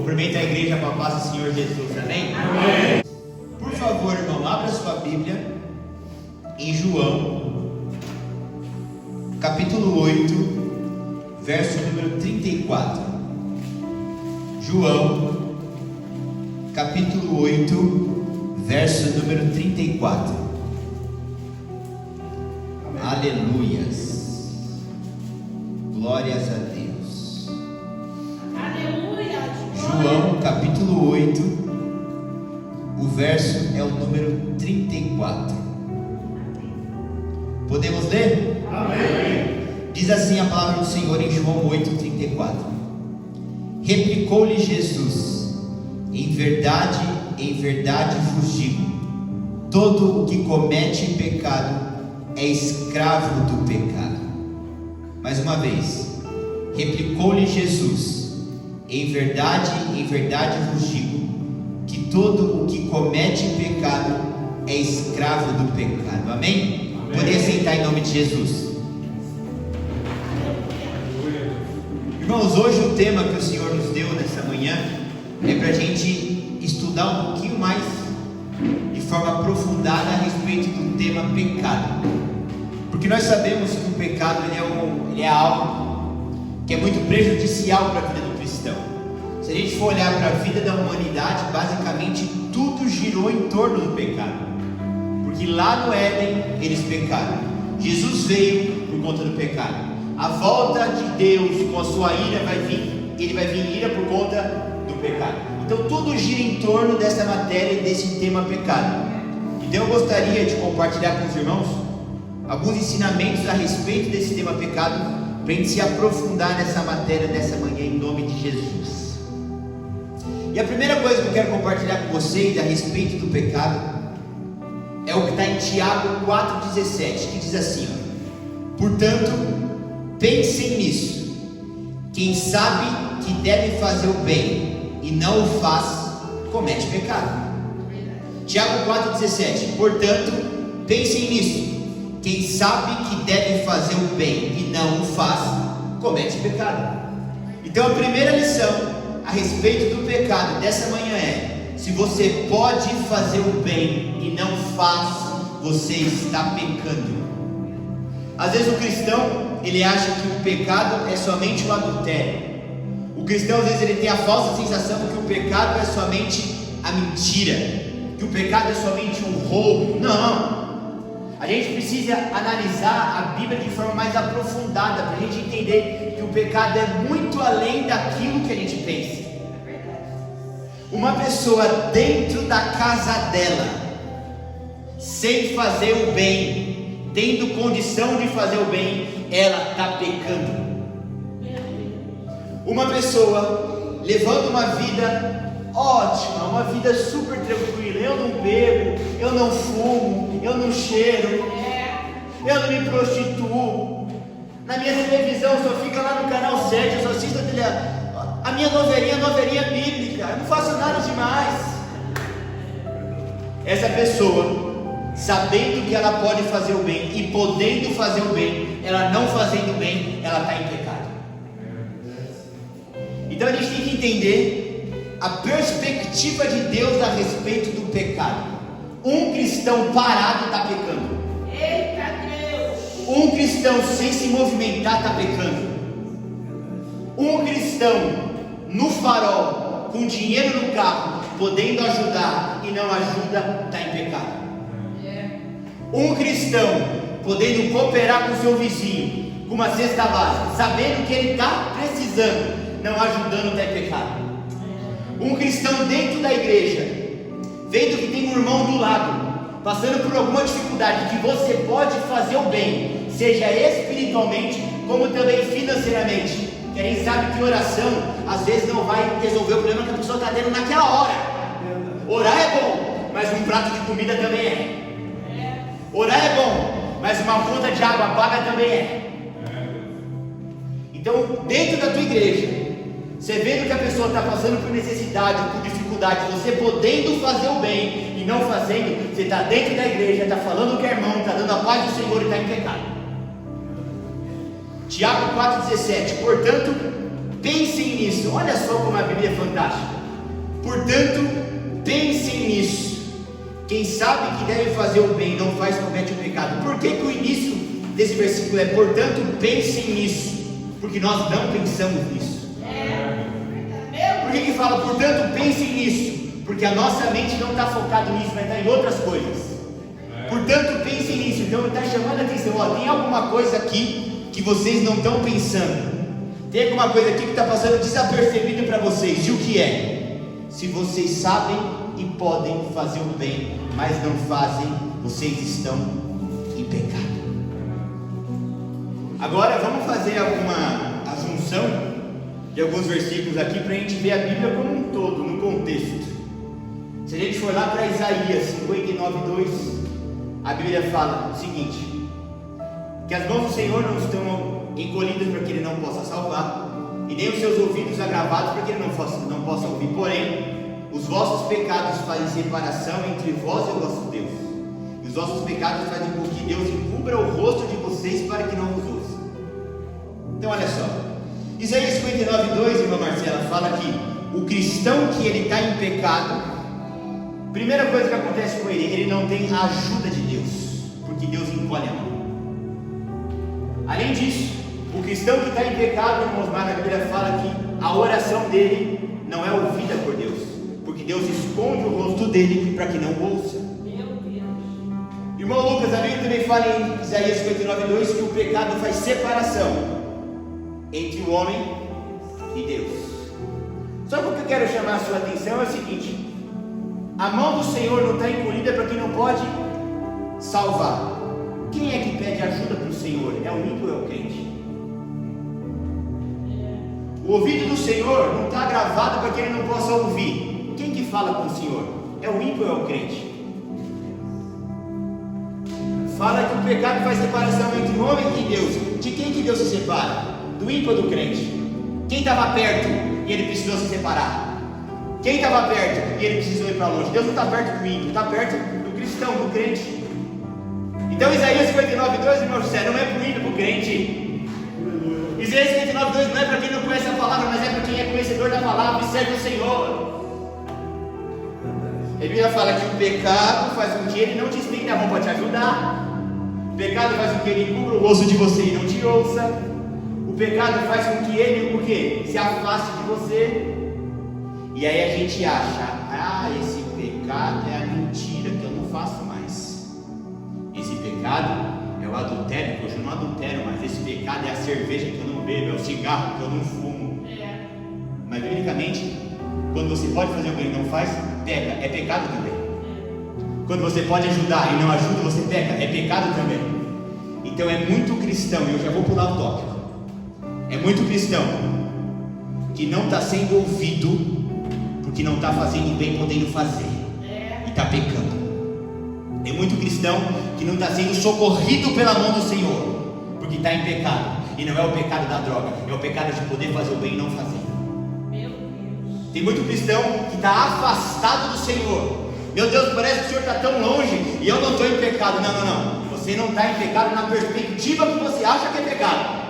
Cumprimento a igreja com a paz do Senhor Jesus, amém? Amém. Por favor, irmão, abra sua Bíblia em João, capítulo 8, verso número 34. João, capítulo 8, verso número 34. Amém. Aleluias. Glórias a Deus. Aleluia. João, capítulo 8, o verso é o número 34. Podemos ler? Amém. Diz assim a palavra do Senhor em João 8:34. Replicou-lhe Jesus: em verdade vos digo, todo o que comete pecado é escravo do pecado. Mais uma vez, replicou-lhe Jesus: em verdade vos digo, que todo o que comete pecado é escravo do pecado. Amém? Poderia sentar em nome de Jesus. Irmãos, hoje o tema que o Senhor nos deu nessa manhã é para a gente estudar um pouquinho mais, de forma aprofundada, a respeito do tema pecado. Porque nós sabemos que o pecado ele é algo que é muito prejudicial para a vida do cristão. Se a gente for olhar para a vida da humanidade, basicamente tudo girou em torno do pecado. Porque lá no Éden eles pecaram. Jesus veio por conta do pecado. A volta de Deus com a sua ira ele vai vir ira por conta do pecado. Então tudo gira em torno dessa matéria e desse tema pecado. Então eu gostaria de compartilhar com os irmãos alguns ensinamentos a respeito desse tema pecado, para a gente se aprofundar nessa matéria dessa manhã em nome de Jesus. E a primeira coisa que eu quero compartilhar com vocês a respeito do pecado é o que está em Tiago 4,17, que diz assim: portanto, pensem nisso, quem sabe que deve fazer o bem e não o faz, comete pecado. Tiago 4,17, portanto, pensem nisso, quem sabe que deve fazer o bem e não o faz, comete pecado. Então a primeira lição a respeito do pecado dessa manhã é: se você pode fazer o bem e não faz, você está pecando. Às vezes o cristão, ele acha que o pecado é somente o adultério. O cristão, às vezes, ele tem a falsa sensação que o pecado é somente a mentira, que o pecado é somente um roubo. Não. A gente precisa analisar a Bíblia de forma mais aprofundada, para a gente entender que o pecado é muito além daquilo que a gente pensa. Uma pessoa dentro da casa dela, sem fazer o bem, tendo condição de fazer o bem, ela está pecando. Uma pessoa levando uma vida ótima, uma vida super tranquila: eu não bebo, eu não fumo, eu não cheiro, eu não me prostituo, na minha televisão só fica lá no canal 7, eu só assisto a minha novelinha bíblica, eu não faço nada demais. Essa pessoa, sabendo que ela pode fazer o bem e podendo fazer o bem, ela não fazendo o bem, ela está em pecado. Então a gente tem que entender a perspectiva de Deus a respeito do pecado. Um cristão parado está pecando. Eita Deus! Um cristão sem se movimentar está pecando. Um cristão no farol, com dinheiro no carro, podendo ajudar e não ajuda, está em pecado. Um cristão podendo cooperar com seu vizinho com uma cesta básica, sabendo que ele está precisando, não ajudando, está em pecado. Um cristão dentro da igreja, vendo que tem um irmão do lado, passando por alguma dificuldade, que você pode fazer o bem, seja espiritualmente, como também financeiramente. Que a gente sabe que oração, às vezes, não vai resolver o problema que a pessoa está tendo naquela hora. Orar é bom, mas um prato de comida também é. Orar é bom, mas uma conta de água paga também é. Então, dentro da tua igreja, você vendo que a pessoa está passando por necessidade, por dificuldade, você podendo fazer o bem e não fazendo, você está dentro da igreja, está falando que é irmão, está dando a paz do Senhor e está em pecado. Tiago 4,17, portanto, pensem nisso. Olha só como a Bíblia é fantástica. Portanto, pensem nisso. Quem sabe que deve fazer o bem e não faz, comete o pecado. Por que o início desse versículo é: portanto, pensem nisso? Porque nós não pensamos nisso. Por que fala, portanto, pensem nisso? Porque a nossa mente não está focada nisso, vai estar em outras coisas. Portanto, pensem nisso. Então ele está chamando a atenção. Tem alguma coisa aqui que vocês não estão pensando. Tem alguma coisa aqui que está passando desapercebido para vocês. E o que é? Se vocês sabem e podem fazer o bem, mas não fazem, vocês estão em pecado. Agora vamos fazer alguma assunção de alguns versículos aqui para a gente ver a Bíblia como um todo, no contexto. Se a gente for lá para Isaías 59:2, a Bíblia fala o seguinte: que as mãos do Senhor não estão encolhidas para que Ele não possa salvar, e nem os seus ouvidos agravados para que Ele não possa ouvir. Porém, os vossos pecados fazem separação entre vós e o vosso Deus, e os vossos pecados fazem com que Deus encubra o rosto de vocês para que não vos ouça. Então olha só, Isaías 59:2, irmã Marcela, fala que o cristão que ele está em pecado, primeira coisa que acontece com ele não tem a ajuda de Deus, porque Deus encolhe a mão. Além disso, o cristão que está em pecado, irmãos, na Bíblia fala que a oração dele não é ouvida por Deus, porque Deus esconde o rosto dele para que não ouça. Irmão Lucas, a Bíblia também fala em Isaías 59:2 que o pecado faz separação entre o homem e Deus. Só que o que eu quero chamar a sua atenção é o seguinte: a mão do Senhor não está encolhida para quem não pode salvar. Quem é que pede ajuda para o Senhor? É o ímpio ou é o crente? O ouvido do Senhor não está gravado para que ele não possa ouvir. Quem que fala com o Senhor? É o ímpio ou é o crente? Fala que o pecado faz separação entre o homem e Deus. De quem que Deus se separa? Do ímpio ou do crente? Quem estava perto e ele precisou se separar? Quem estava perto e ele precisou ir para longe? Deus não está perto do ímpio, está perto do cristão, do crente. Então Isaías 59:2, irmão José, não é para o ímpio, para o crente. Isaías 59:2 não é para quem não conhece a palavra, mas é para quem é conhecedor da palavra e serve o Senhor. A Bíblia fala que o pecado faz com que ele não te estenda a mão para te ajudar. O pecado faz com que ele encubra o rosto de você e não te ouça. O pecado faz com que ele, o quê? Se afaste de você. E aí a gente acha, esse pecado é a mentira que eu não faço mais. Esse pecado é o adultério, que hoje eu não adultero mais. Esse pecado é a cerveja que eu não bebo, é o cigarro que eu não fumo. Mas biblicamente, quando você pode fazer o bem e não faz, peca, é pecado também. Quando você pode ajudar e não ajuda, você peca, é pecado também. Então é muito cristão, e eu já vou pular o tópico. É muito cristão que não está sendo ouvido, porque não está fazendo bem, podendo fazer, e está pecando. É muito cristão que não está sendo socorrido pela mão do Senhor, porque está em pecado. E não é o pecado da droga, é o pecado de poder fazer o bem e não fazer. Tem muito cristão que está afastado do Senhor. Meu Deus, parece que o Senhor está tão longe e eu não estou em pecado. Não. Você não está em pecado na perspectiva que você acha que é pecado.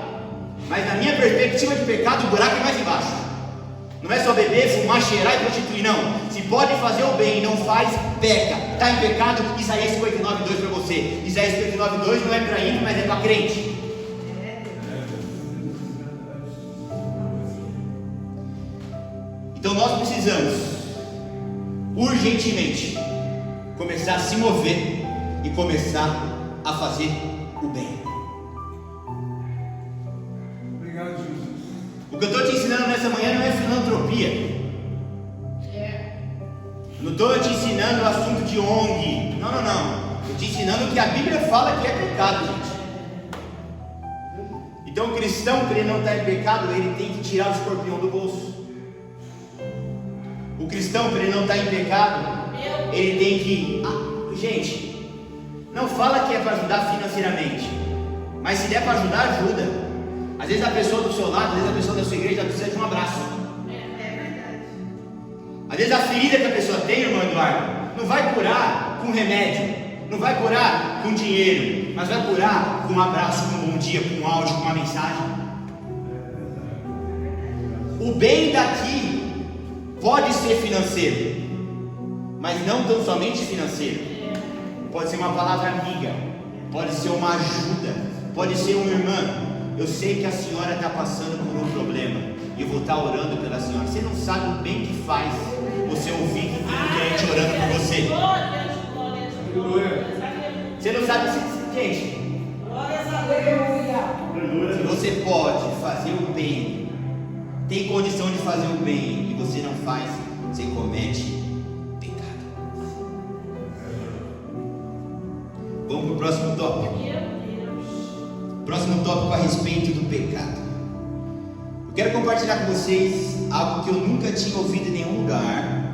Mas na minha perspectiva de pecado, o buraco é mais embaixo. Não é só beber, fumar, cheirar e prostituir, não. Se pode fazer o bem e não faz, peca. Está em pecado, Isaías 59:2 para você. Isaías 59:2 não é para ímpio, mas é para crente. Então nós precisamos urgentemente começar a se mover e começar a fazer o bem. Obrigado, Jesus. O que eu estou te ensinando nessa manhã não é filantropia. Não estou te ensinando o assunto de ONG. Não. Estou te ensinando o que a Bíblia fala que é pecado, gente. Então o cristão, para ele não estar em pecado, ele tem que tirar o escorpião do bolso. O cristão, para ele não estar em pecado, ele tem que... gente, não fala que é para ajudar financeiramente, mas se der para ajudar, ajuda. Às vezes a pessoa do seu lado, às vezes a pessoa da sua igreja precisa de um abraço. É verdade. Às vezes a ferida que a pessoa tem, irmão Eduardo, não vai curar com remédio, não vai curar com dinheiro, mas vai curar com um abraço, com um bom dia, com um áudio, com uma mensagem. O bem daqui pode ser financeiro, mas não tão somente financeiro. Pode ser uma palavra amiga, pode ser uma ajuda, pode ser uma irmã. Eu sei que a senhora está passando por um problema e eu vou estar orando pela senhora. Você não sabe o bem que faz você ouvir que tem gente orando por você. Você não sabe, gente. Se você pode fazer o bem, tem condição de fazer o bem e você não faz, você comete pecado. Vamos para o próximo tópico. Próximo tópico a respeito do pecado. Eu quero compartilhar com vocês algo que eu nunca tinha ouvido em nenhum lugar.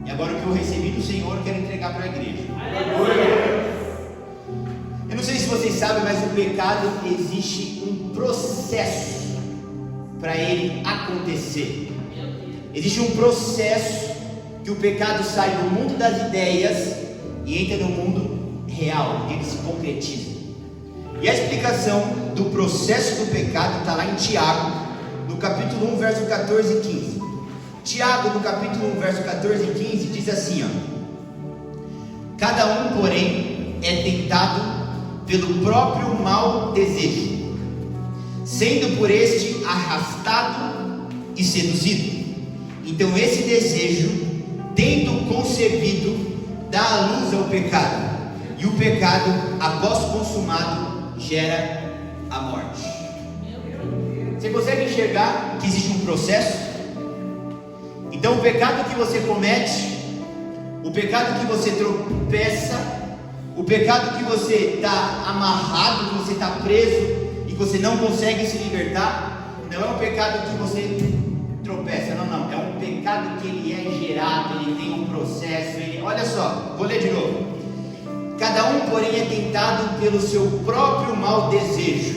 E agora que eu recebi do Senhor, eu quero entregar para a igreja. Eu não sei se vocês sabem, mas o pecado existe um processo para ele acontecer. Existe um processo que o pecado sai do mundo das ideias e entra no mundo real, ele se concretiza. E a explicação do processo do pecado está lá em Tiago, no capítulo 1, verso 14 e 15. Tiago, no capítulo 1, verso 14 e 15, diz assim, cada um, porém, é tentado pelo próprio mau desejo, sendo por este arrastado e seduzido. Então esse desejo, tendo concebido, dá à luz ao pecado, e o pecado, após consumado, gera a morte. Você consegue enxergar que existe um processo? Então o pecado que você comete, o pecado que você tropeça, o pecado que você está amarrado, que você está preso e que você não consegue se libertar, não é um pecado que você tropeça, não, é um pecado que ele é gerado, ele tem um processo, olha só, vou ler de novo. Cada um, porém, é tentado pelo seu próprio mau desejo.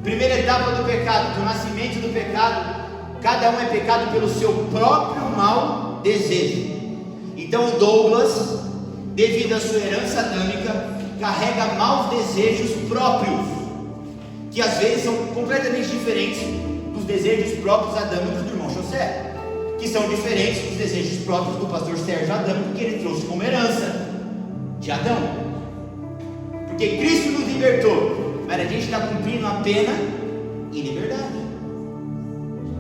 Primeira etapa do pecado, do nascimento do pecado, cada um é pecado pelo seu próprio mau desejo. Então o Douglas, devido à sua herança adâmica, carrega maus desejos próprios, que às vezes são completamente diferentes dos desejos próprios adâmicos do irmão José, que são diferentes dos desejos próprios do pastor Sérgio Adâmico, que ele trouxe como herança de Adão. Porque Cristo nos libertou, mas a gente está cumprindo a pena em liberdade.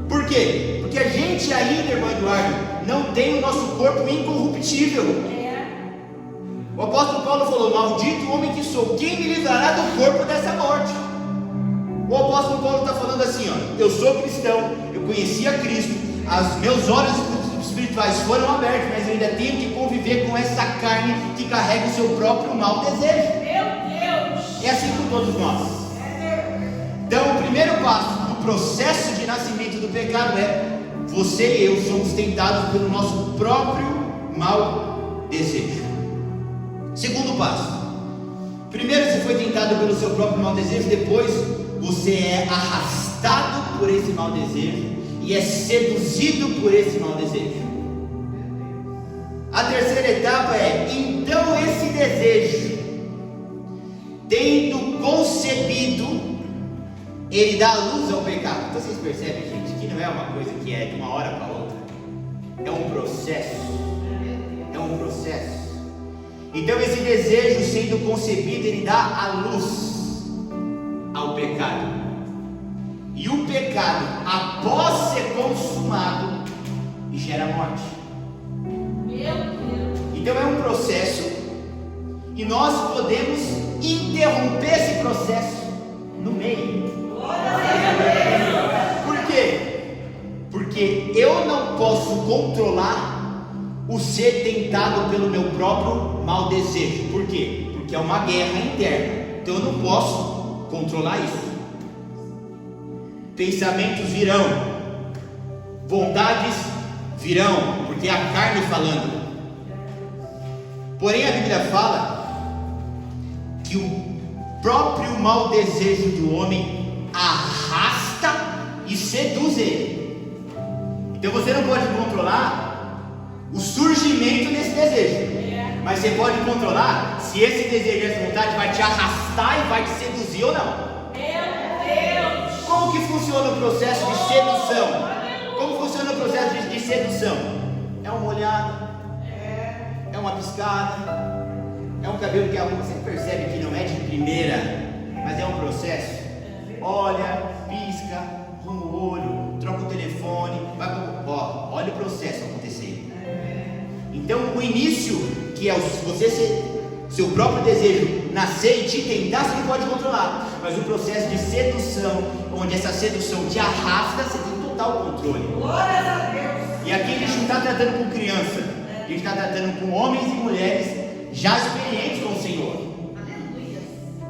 Por quê? Porque a gente ainda, irmão Eduardo, não tem o nosso corpo incorruptível. O apóstolo Paulo falou: maldito o homem que sou, quem me livrará do corpo dessa morte? O apóstolo Paulo está falando assim, eu sou cristão, eu conheci a Cristo, os meus olhos espirituais foram abertos, mas eu ainda tenho que conviver com essa carne que carrega o seu próprio mau desejo. Meu Deus! É assim com todos nós. Então o primeiro passo do processo de nascimento do pecado é: você e eu somos tentados pelo nosso próprio mau desejo. Segundo passo: primeiro você foi tentado pelo seu próprio mau desejo, depois você é arrastado por esse mau desejo e é seduzido por esse mau desejo. A terceira etapa é: então esse desejo, tendo concebido, ele dá luz ao pecado. Então vocês percebem, gente, que não é uma coisa que é de uma hora para outra, é um processo. É um processo. Então esse desejo sendo concebido, ele dá a luz ao pecado. E o pecado, após ser consumado, gera morte. Meu Deus! Então é um processo, e nós podemos interromper esse processo no meio. Por quê? Porque eu não posso controlar o ser tentado pelo meu próprio mau desejo. Por quê? Porque é uma guerra interna. Então eu não posso controlar isso. Pensamentos virão, vontades virão, porque é a carne falando. Porém a Bíblia fala que o próprio mau desejo do homem arrasta e seduz ele. Então você não pode controlar o surgimento desse desejo, mas você pode controlar se esse desejo, essa vontade vai te arrastar e vai te seduzir ou não. Meu Deus! Como que funciona o processo de sedução? funciona o processo de sedução? É uma olhada, é uma piscada, é um cabelo que você percebe que não é de primeira, mas é um processo. Olha, pisca, arruma o olho, troca o telefone, vai pro... olha o processo acontecendo. Então o início, que é seu próprio desejo nascer e te tentar, você não pode controlar. Mas o processo de sedução, onde essa sedução te arrasta, você tem total controle. Glórias a Deus. E aqui a gente não está tratando com criança, a gente está tratando com homens e mulheres já experientes com o Senhor. Aleluia.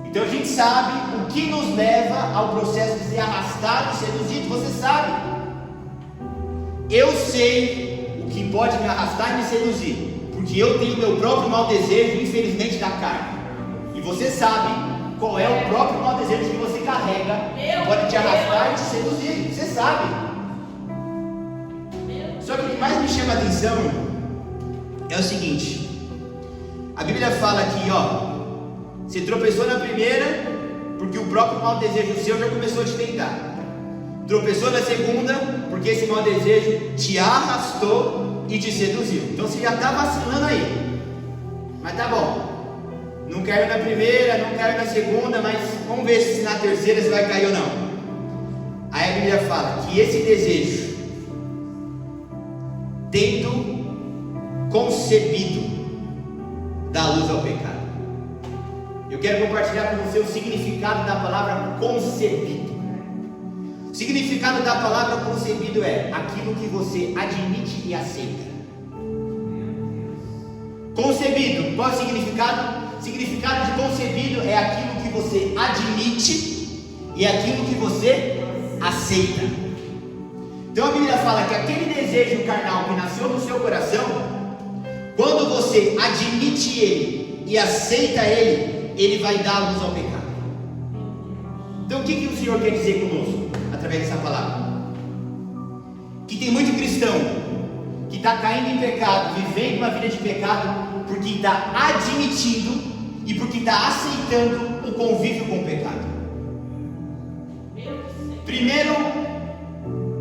Então a gente sabe o que nos leva ao processo de ser arrastado e seduzido. Você sabe. Eu sei o que pode me arrastar e me seduzir, porque eu tenho meu próprio mau desejo, infelizmente, da carne. E você sabe qual é o próprio mau desejo que você carrega, que pode te arrastar e te seduzir. Você sabe. Só que o que mais me chama a atenção é o seguinte: a Bíblia fala aqui, você tropeçou na primeira, porque o próprio mau desejo seu já começou a te tentar. Tropeçou na segunda, porque esse mau desejo te arrastou e te seduziu. Então você já está vacilando aí. Mas tá bom. Não caiu na primeira, não caiu na segunda, mas vamos ver se na terceira você vai cair ou não. Aí a Bíblia fala que esse desejo, tendo concebido, dá luz ao pecado. Eu quero compartilhar com você o significado da palavra concebido. O significado da palavra concebido é aquilo que você admite e aceita. Concebido, qual é o significado? O significado de concebido é aquilo que você admite e aquilo que você aceita. Então a Bíblia fala que aquele desejo carnal que nasceu no seu coração, quando você admite ele e aceita ele, ele vai dar luz ao pecado. Então o que o Senhor quer dizer conosco através dessa palavra? Que tem muito cristão que está caindo em pecado, vivendo uma vida de pecado, porque está admitindo e porque está aceitando o convívio com o pecado. Primeiro,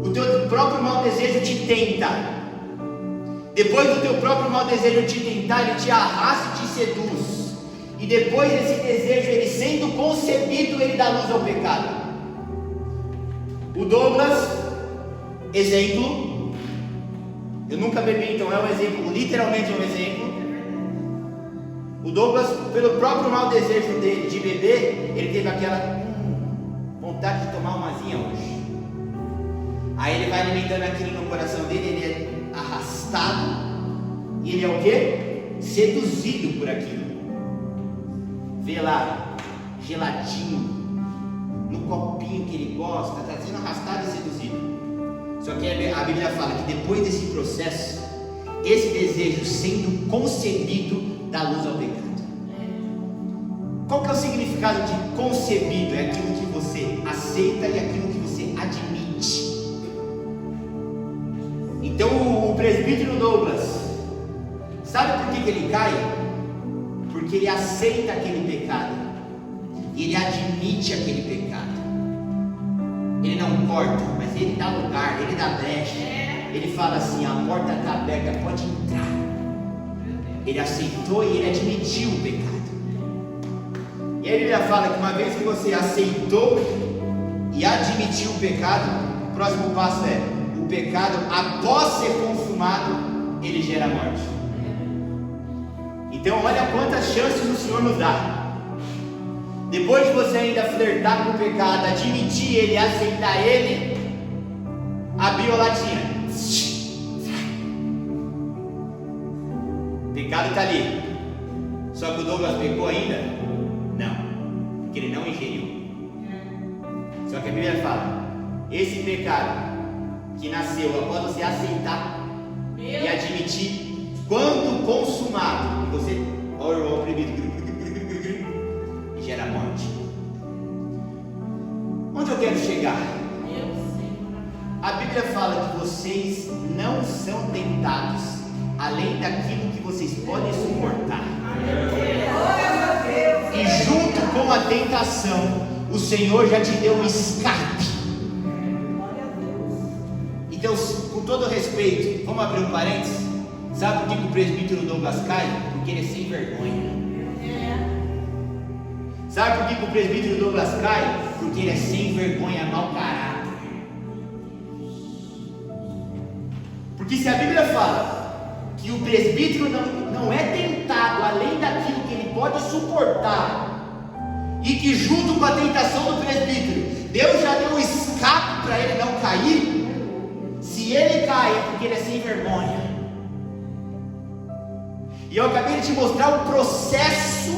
o teu próprio mau desejo te tenta. Depois do teu próprio mau desejo te tentar, ele te arrasta e te seduz. E depois desse desejo, ele sendo concebido, ele dá luz ao pecado. O Douglas, exemplo. Eu nunca bebi, então é um exemplo, literalmente é um exemplo. O Douglas, pelo próprio mau desejo dele de beber, ele teve aquela vontade de tomar umazinha hoje. Aí ele vai alimentando aquilo no coração dele, ele é arrastado, e ele é o quê? Seduzido por aquilo. Vê lá, geladinho, no copinho que ele gosta, está sendo arrastado e seduzido. Só que a Bíblia fala que depois desse processo, esse desejo sendo concebido dá luz ao pecado. Qual que é o significado de concebido? É aquilo que você aceita e aquilo que você admite. Então o presbítero Douglas, sabe por que ele cai? Porque ele aceita aquele pecado, e ele admite aquele pecado. Ele não corta, mas ele dá lugar, ele dá brecha. Ele fala assim: a porta está aberta, pode entrar. Ele aceitou e ele admitiu o pecado. E aí a Bíblia fala que uma vez que você aceitou e admitiu o pecado, o próximo passo é: o pecado, após ser consumado, ele gera morte. Então olha quantas chances o Senhor nos dá. Depois de você ainda flertar com o pecado, admitir ele, aceitar ele, abriu a latinha. O pecado está ali. Só que o Douglas pecou ainda? Não, porque ele não ingeriu. Só que a Bíblia fala: esse pecado que nasceu após você aceitar e admitir, quando consumado, você olha o oprimido, gera morte. Onde eu quero chegar? A Bíblia fala que vocês não são tentados além daquilo que vocês podem suportar. E junto com a tentação, o Senhor já te deu um escape. Então, com respeito, vamos abrir um parênteses. Sabe por que o presbítero Douglas cai? Porque ele é sem vergonha. Sabe por que o presbítero Douglas cai? Porque ele é sem vergonha, mau caráter. Porque se a Bíblia fala que o presbítero não é tentado além daquilo que ele pode suportar, e que junto com a tentação do presbítero, Deus já deu um escape para ele não cair, se ele cai é porque ele é sem vergonha. E eu acabei de te mostrar o processo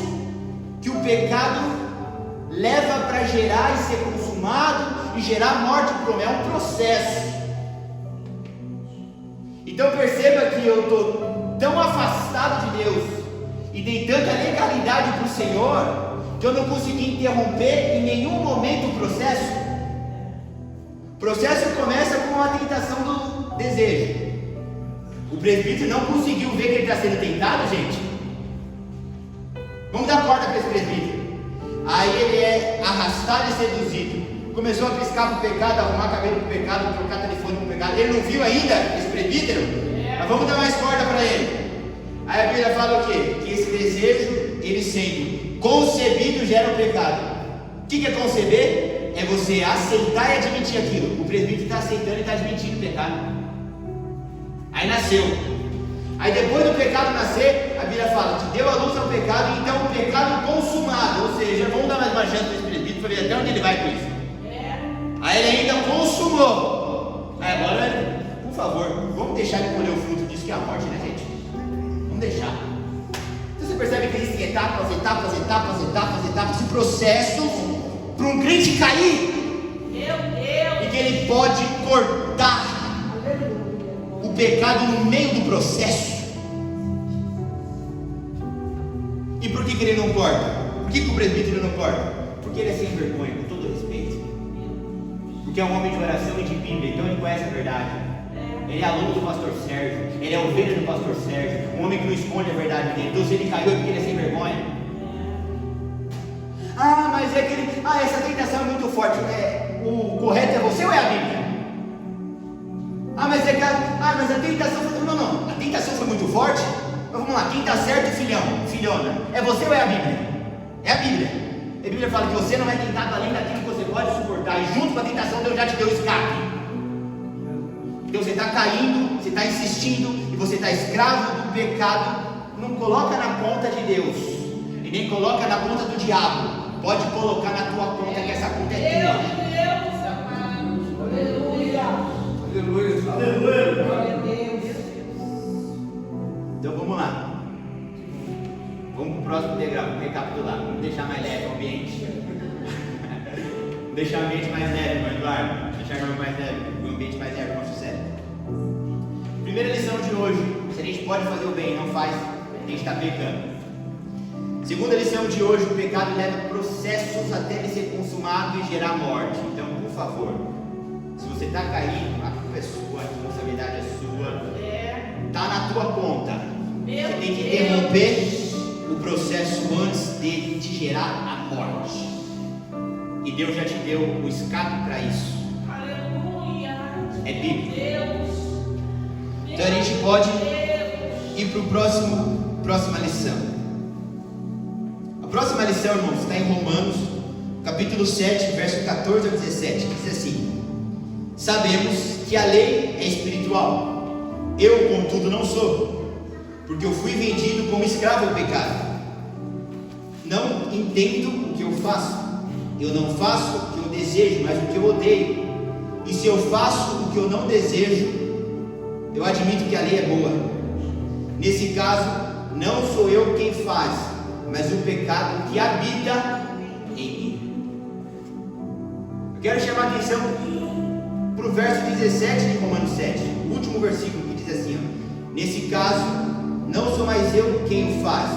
que o pecado leva para gerar e ser consumado e gerar morte para o homem. É um processo. Então perceba que eu estou tão afastado de Deus e dei tanta legalidade para o Senhor que eu não consegui interromper em nenhum momento o processo. O processo começa com a tentação do desejo. O presbítero não conseguiu ver que ele está sendo tentado, gente. Vamos dar corda para esse presbítero. Aí ele é arrastado e seduzido. Começou a piscar para o pecado, arrumar cabelo para o pecado, trocar telefone para o pecado. Ele não viu ainda esse presbítero? Mas vamos dar mais corda para ele. Aí a Bíblia fala o quê? Que esse desejo, ele sendo concebido, gera o pecado. O que é conceber? É você aceitar e admitir aquilo. O presbítero está aceitando e está admitindo o pecado. Aí nasceu. Aí depois do pecado nascer, a Bíblia fala que deu a luz ao pecado, então o pecado consumado. Ou seja, vamos dar mais uma chance para esse presbítero para ver até onde ele vai com isso. Aí ele ainda consumou. Aí agora, por favor, vamos deixar ele colher o fruto disso que é a morte, né, gente? Vamos deixar. Então você percebe que existem etapas, esse processo para um crente cair. Meu Deus! E que ele pode cortar o pecado no meio do processo. E por que ele não corta? Por que o presbítero não corta? Porque ele é sem vergonha, com todo respeito. Porque é um homem de oração e de Bíblia, então ele conhece a verdade. Ele é aluno do pastor Sérgio, ele é ovelha do pastor Sérgio, um homem que não esconde a verdade dele. Então se ele caiu é porque ele é sem vergonha. Mas é que ele, essa tentação é muito forte. O correto é você ou é a Bíblia? Mas a tentação foi... Não, a tentação foi muito forte. Mas vamos lá, quem está certo, filhona? É você ou é a Bíblia? É a Bíblia. A Bíblia fala que você não é tentado além daquilo que você pode suportar. E junto com a tentação, Deus já te deu escape. Então você está caindo, você está insistindo, e você está escravo do pecado. Não coloca na conta de Deus, e nem coloca na conta do diabo. Pode colocar na tua conta, que essa conta é tua. Deus amado, aleluia. Aleluia. Glória a Deus. Então vamos lá. Vamos para o próximo degrau, vamos recapitular. Vamos deixar mais leve o ambiente. Vamos deixar o ambiente mais leve, irmão Eduardo. Deixar o ambiente mais leve, irmão José. Primeira lição de hoje: se a gente pode fazer o bem e não faz, a gente está pecando. Segunda lição de hoje: o pecado leva processos até ele ser consumado e gerar morte. Então, por favor, se você está caindo, a culpa é sua, a responsabilidade é sua. Está na tua conta. Você tem que interromper o processo antes dele te gerar a morte. E Deus já te deu o escape para isso. Aleluia. É Bíblia. Deus. Então a gente pode ir para o próxima lição. A próxima lição, irmãos, está em Romanos, capítulo 7, verso 14 a 17. Diz assim: sabemos que a lei é espiritual. Eu, contudo, não sou, porque eu fui vendido como escravo ao pecado. Não entendo o que eu faço. Eu não faço o que eu desejo, mas o que eu odeio. E se eu faço o que eu não desejo, eu admito que a lei é boa. Nesse caso, não sou eu quem faz, mas o pecado que habita em mim. Eu quero chamar a atenção para o verso 17 de Romanos 7, o último versículo, que diz assim: nesse caso, não sou mais eu quem o faz,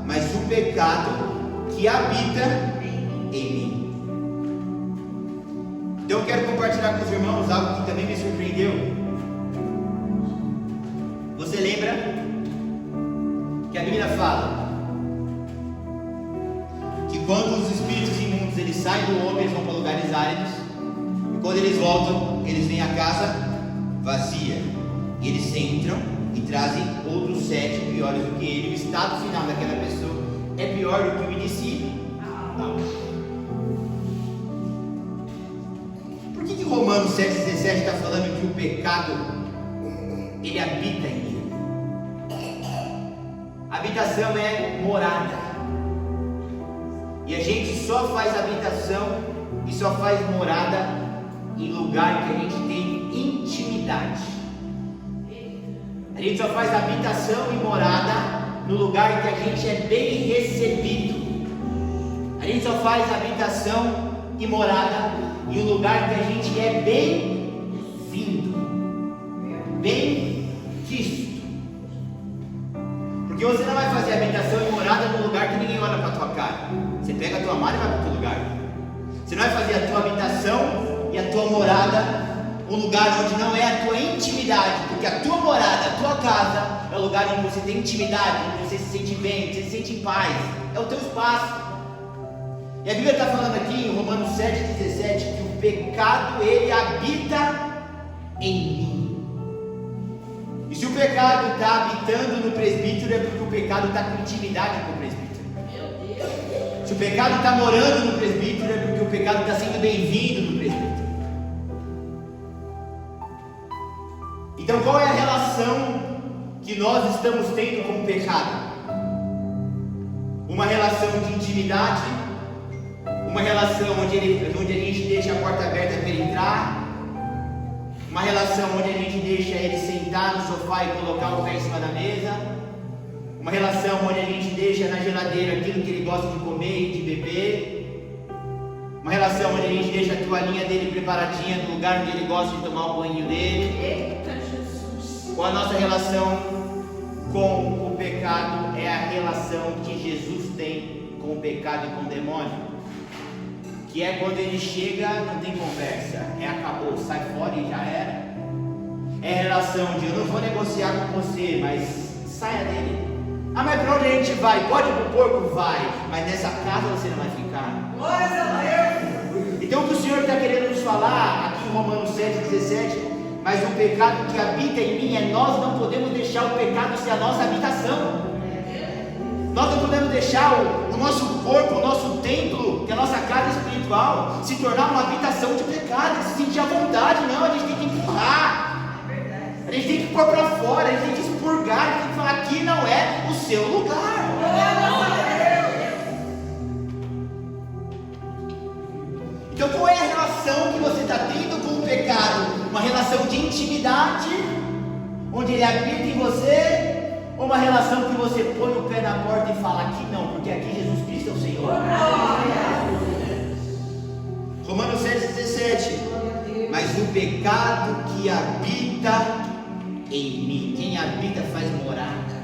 mas o pecado que habita em mim. Então eu quero compartilhar com os irmãos algo que também me surpreendeu. Você lembra que a Bíblia fala que quando os espíritos imundos eles saem do homem, eles vão para lugares áridos, e quando eles voltam, eles vêm à casa vazia, e eles entram e trazem outros 7 piores do que ele. O estado final daquela pessoa é pior do que o inicial. Não. Por que Romanos 7,17 está falando que o pecado ele habita em mim? Habitação é morada. E a gente só faz habitação e só faz morada em lugar que a gente tem intimidade. A gente só faz habitação e morada no lugar que a gente é bem recebido. A gente só faz habitação e morada em um lugar que a gente é bem-vindo, bem visto. Porque você não vai fazer habitação e morada num lugar que ninguém olha para a tua cara. Você pega a tua mala e vai para outro lugar. Você não vai fazer a tua habitação e a tua morada um lugar onde não é a tua intimidade, porque a tua morada, a tua casa é o lugar onde você tem intimidade, onde você se sente bem, você se sente em paz, é o teu espaço. E a Bíblia está falando aqui em Romanos 7,17 que o pecado ele habita em mim. E se o pecado está habitando no presbítero é porque o pecado está com intimidade com o presbítero. Se o pecado está morando no presbítero é porque o pecado está sendo bem-vindo no presbítero. Então qual é a relação que nós estamos tendo com o pecado? Uma relação de intimidade, uma relação onde a gente deixa a porta aberta para ele entrar, uma relação onde a gente deixa ele sentar no sofá e colocar o pé em cima da mesa, uma relação onde a gente deixa na geladeira aquilo que ele gosta de comer e de beber, uma relação onde a gente deixa a toalhinha dele preparadinha no lugar onde ele gosta de tomar o banho dele. Ou a nossa relação com o pecado é a relação que Jesus tem com o pecado e com o demônio, que é quando ele chega, não tem conversa, acabou, sai fora e já era. É a relação de eu não vou negociar com você, mas saia dele. Ah, mas para onde a gente vai? Pode ir para o porco? Vai, mas nessa casa você não vai ficar. Glória a Deus. Então o que o Senhor está querendo nos falar aqui em Romanos 7,17, mas o pecado que habita em mim é nós não podemos deixar o pecado ser a nossa habitação. Nós não podemos deixar o nosso corpo, o nosso templo, que é a nossa casa espiritual, se tornar uma habitação de pecado, se sentir à vontade. Não, a gente tem que empurrar, a gente tem que pôr para fora, a gente tem que expurgar, a gente tem que falar: aqui não é o seu lugar. Então qual é a relação que você está tendo com o pecado? Uma relação de intimidade, onde ele habita em você, ou uma relação que você põe o pé na porta e fala: aqui não, porque aqui Jesus Cristo é o Senhor. Romanos 7,17. Mas o pecado que habita em mim, quem habita faz morada.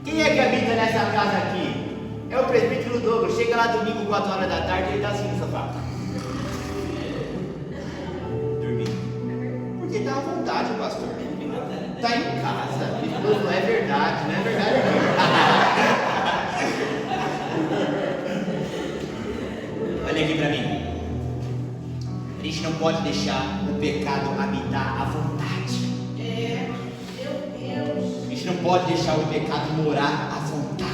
Quem é que habita nessa casa aqui? É o presbítero Douglas. Chega lá domingo 4 horas da tarde, ele está assim no sofá, dormindo. Porque está à vontade, pastor. Está em casa. Ele falou: não é verdade, não é verdade não. Olha aqui para mim. A gente não pode deixar o pecado habitar à vontade. Meu Deus. A gente não pode deixar o pecado morar à vontade.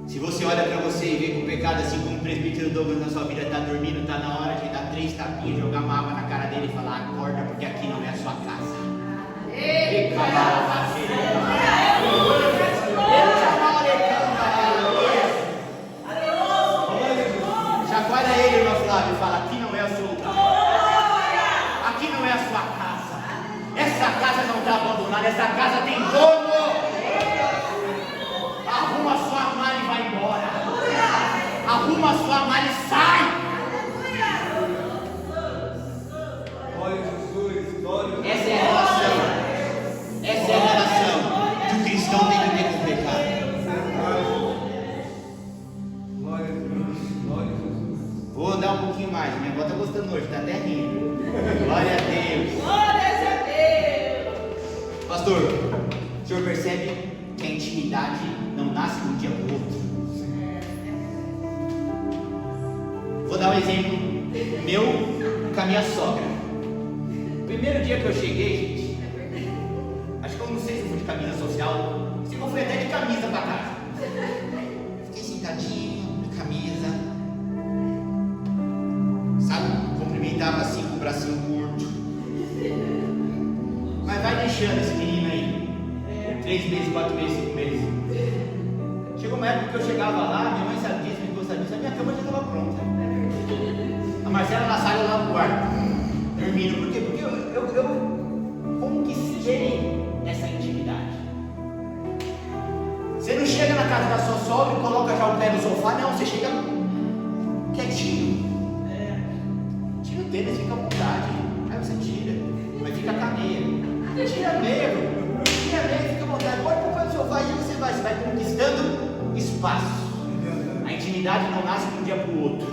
Se você olha para você e vê que o pecado, assim como o presbítero Douglas na sua vida, está dormindo, está na hora de dar 3 tapinhas, jogar uma água na cara dele e falar: acorda, porque aqui não é a sua casa. Chacoalha ele, irmão Flávio, e fala: aqui não é o seu lugar. Aqui não é a sua casa. Essa casa não está abandonada, essa casa tem dono. Arruma sua mala e vai embora. Arruma sua mala e sai. Glória a Jesus, glória a Jesus. Essa é a relação. Essa é a relação que o cristão tem que ter com o pecado. Glória a Deus, glória a Jesus. Vou dar um pouquinho mais. Minha avó está gostando hoje, está até rindo. Glória a Deus. Glórias a Deus. Pastor, o senhor percebe que a intimidade não nasce de um dia para o outro? Vou dar um exemplo meu com a minha sogra. Primeiro dia que eu cheguei, gente, acho que eu não sei se eu fui de camisa social, se eu fui até de camisa para casa. Fiquei sentadinho, de camisa, sabe, cumprimentava assim com o bracinho curto. Mas vai deixando esse menino aí, 3 meses, 4 meses, 5 meses. Chegou uma época que eu chegava lá, minha mãe sabia disso, minha esposa sabia disso, a minha cama já estava pronta. A Marcela na sala, eu lá no quarto, dormindo. Por quê? Porque eu conquistei essa intimidade. Você não chega na casa da sua sogra e coloca já o pé no sofá, não, você chega quietinho. Tira o tênis, fica à vontade. Aí você tira, mas fica com a meia. Tira a meia, fica à vontade. Pode pôr o pé no sofá e você vai conquistando espaço. A intimidade não nasce de um dia para o outro.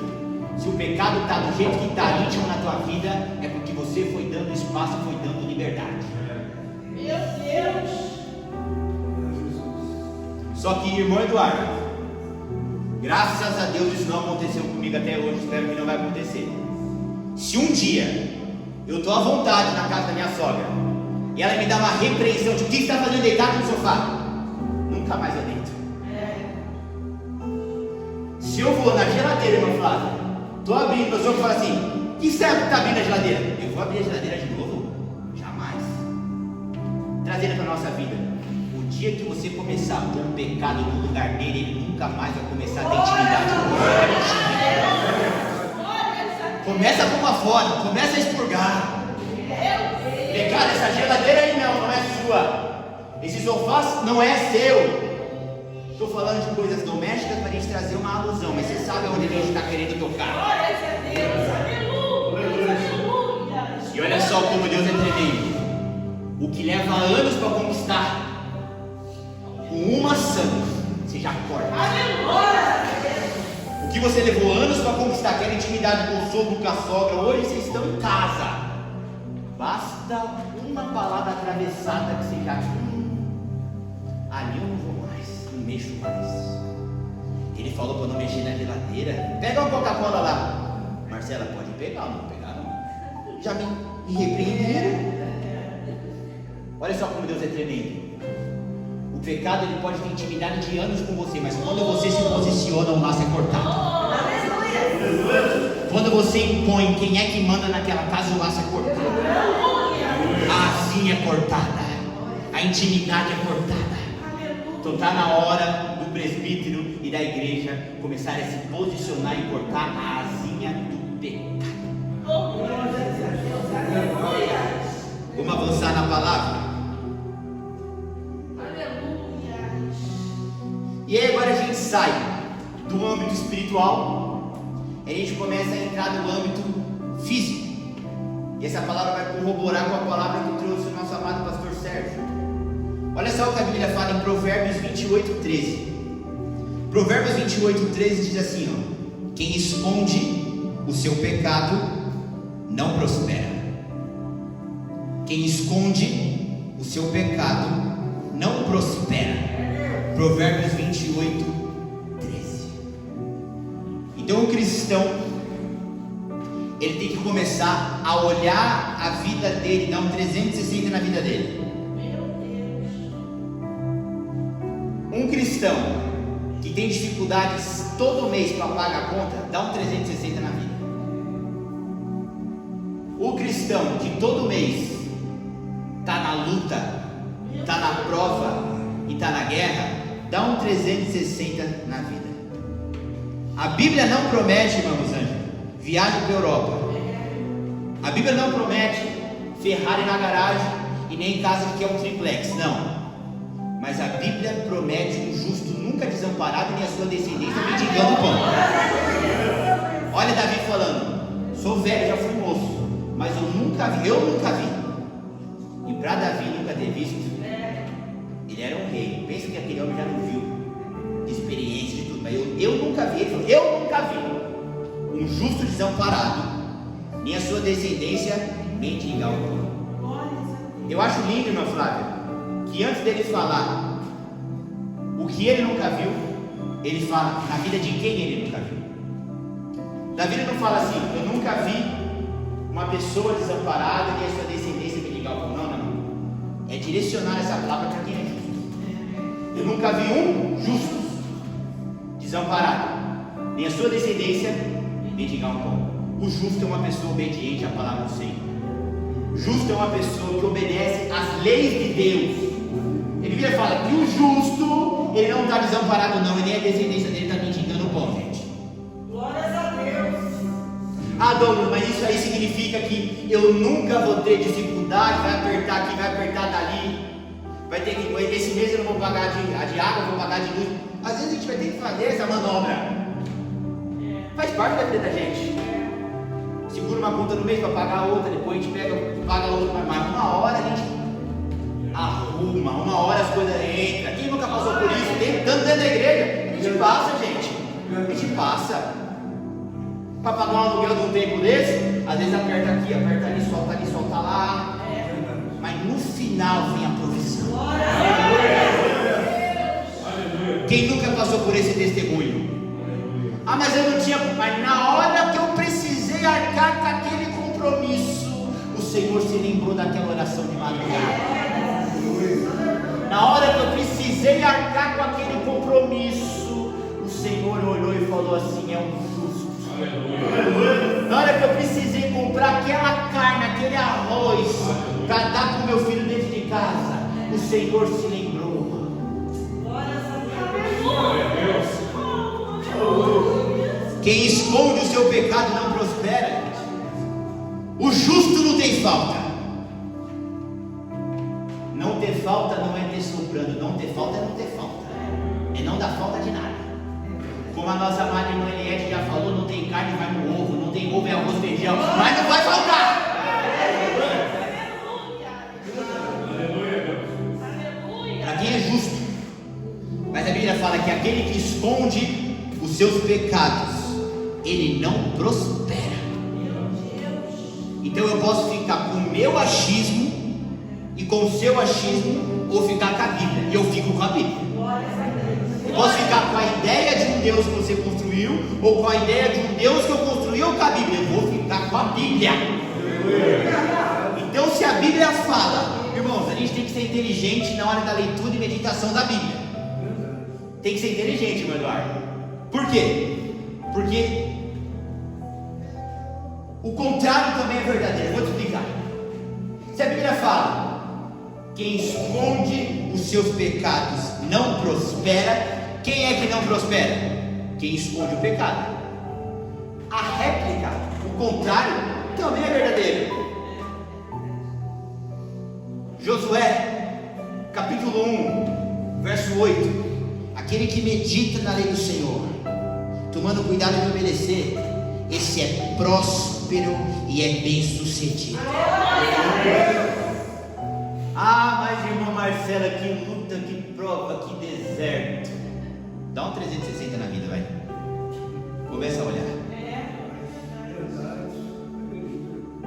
Se o pecado está do jeito que está íntimo na tua vida, é porque você foi dando espaço, foi dando liberdade. Meu Deus. Só que, irmão Eduardo, graças a Deus isso não aconteceu comigo até hoje, espero que não vai acontecer. Se um dia eu estou à vontade na casa da minha sogra e ela me dá uma repreensão de o que você está fazendo deitado no sofá, nunca mais eu deito. Se eu vou na geladeira, irmão Flávio, estou abrindo meus olhos e falo assim: que serve que está abrindo a geladeira? Eu vou abrir a geladeira de novo? Jamais. Trazendo para a nossa vida, o dia que você começar a pôr um pecado no lugar dele, ele nunca mais vai começar a ter intimidade com você. Começa a pôr fora, começa a expurgar. Pecado, essa geladeira aí não é sua. Esse sofá não é seu. Estou falando de coisas domésticas para a gente trazer uma alusão, mas você sabe onde a gente está querendo tocar. Glória a Deus, aleluia, aleluia. E olha só como Deus é tremendo. O que leva anos para conquistar, com uma ação, você já corta. Aleluia. O que você levou anos para conquistar, aquela intimidade com o sogro, com a sogra, hoje vocês estão em casa. Basta uma palavra atravessada que você já... ali eu não vou mais, não mexo mais. Ele falou para não mexer na geladeira. Pega uma Coca-Cola lá. Marcela, pode pegar, não pegar não. Já me repreenderam. Olha só como Deus é tremendo. O pecado ele pode ter intimidade de anos com você, mas quando você se posiciona, o laço é cortado. Quando você impõe quem é que manda naquela casa, o laço é cortado. A asinha é cortada. A intimidade é cortada. Então está na hora do presbítero e da igreja começar a se posicionar e cortar a asinha do pecado. Vamos avançar na palavra? E aí agora a gente sai do âmbito espiritual e a gente começa a entrar no âmbito físico. E essa palavra vai corroborar com a palavra que trouxe o nosso amado pastor Sérgio. Olha só o que a Bíblia fala em Provérbios 28:13. Provérbios 28:13 diz assim, ó: quem esconde o seu pecado não prospera. Quem esconde o seu pecado não prospera. Provérbios 28:13. Então o cristão, ele tem que começar a olhar a vida dele, dar um 360 na vida dele. Um cristão que tem dificuldades todo mês para pagar a conta, dá um 360 na vida. O cristão que todo mês está na luta, está na prova e está na guerra, dá um 360 na vida. A Bíblia não promete, irmão Rosângela, viagem para a Europa. A Bíblia não promete Ferrari na garagem e nem casa que é um triplex, não. Mas a Bíblia promete um justo nunca desamparado nem a sua descendência mendigando pão. Olha Davi falando: sou velho, já fui moço, mas eu nunca vi. E para Davi nunca ter visto, ele era um rei. Pensa que aquele homem já não viu de experiência de tudo, mas eu nunca vi. Ele falou: eu nunca vi um justo desamparado nem a sua descendência mendigar o pão. Eu acho lindo, irmã Flávia, que antes dele falar o que ele nunca viu, ele fala na vida de quem ele nunca viu. Davi não fala assim: eu nunca nunca vi uma pessoa desamparada e a sua descendência mendigar o pão. Não, não, não. É direcionar essa palavra para quem é justo. Eu nunca vi um justo desamparado, nem a sua descendência mendigar o pão. O justo é uma pessoa obediente à palavra do Senhor. O justo é uma pessoa que obedece às leis de Deus. A Bíblia fala que o justo, ele não está desamparado não, e nem a descendência dele está mendigando o pão, gente. Glórias a Deus. Ah, Douglas, mas isso aí significa que eu nunca vou ter dificuldade, vai apertar aqui, vai apertar dali, vai ter que, esse mês eu não vou pagar a de água, vou pagar de luz. Às vezes a gente vai ter que fazer essa manobra. Faz parte da vida da gente. Segura uma conta no mês para pagar a outra, depois a gente paga a outra, mas uma hora a gente arruma, uma hora as coisas entram. Quem nunca passou por isso? Tanto dentro da igreja, a gente passa, gente. A gente passa. Para pagar um aluguel de um tempo desse, às vezes aperta aqui, aperta ali, solta lá. Mas no final vem a provisão. Glória a Deus. Quem nunca passou por esse testemunho? Ah, mas eu não tinha. Mas na hora que eu precisei arcar com aquele compromisso, o Senhor se lembrou daquela oração de madrugada. Na hora que eu precisei arcar com aquele compromisso, o Senhor olhou e falou assim: é um justo. Na hora que eu precisei comprar aquela carne, aquele arroz, para dar para o meu filho dentro de casa, o Senhor se lembrou. Glórias a Deus. Quem esconde o seu pecado não prospera. O justo não tem falta. Não ter falta não é ter sobrando. Não ter falta é não ter falta. É não dar falta de nada. Como a nossa amada irmã Eliette já falou, não tem carne, vai no ovo. Não tem ovo, é arroz, feijão. Mas não vai faltar. Para quem é justo. Mas a Bíblia fala que aquele que esconde os seus pecados, ele não prospera. Então eu posso ficar com o meu achismo e com o seu achismo, ou ficar com a Bíblia, e eu fico com a Bíblia. Eu posso ficar com a ideia de um Deus que você construiu, ou com a ideia de um Deus que eu construí, ou com a Bíblia. Eu vou ficar com a Bíblia. Então se a Bíblia fala, irmãos, a gente tem que ser inteligente na hora da leitura e meditação da Bíblia. Tem que ser inteligente, irmão Eduardo. Por quê? Porque o contrário também é verdadeiro. Vou te explicar. Se a Bíblia fala, quem esconde os seus pecados não prospera, quem é que não prospera? Quem esconde o pecado. A réplica, o contrário, também é verdadeiro. Josué, capítulo 1, verso 8. Aquele que medita na lei do Senhor, tomando cuidado de obedecer, esse é próspero e é bem sucedido. Ah, mas irmã Marcela, que luta, que prova, que deserto. Dá um 360 na vida, vai. Começa a olhar.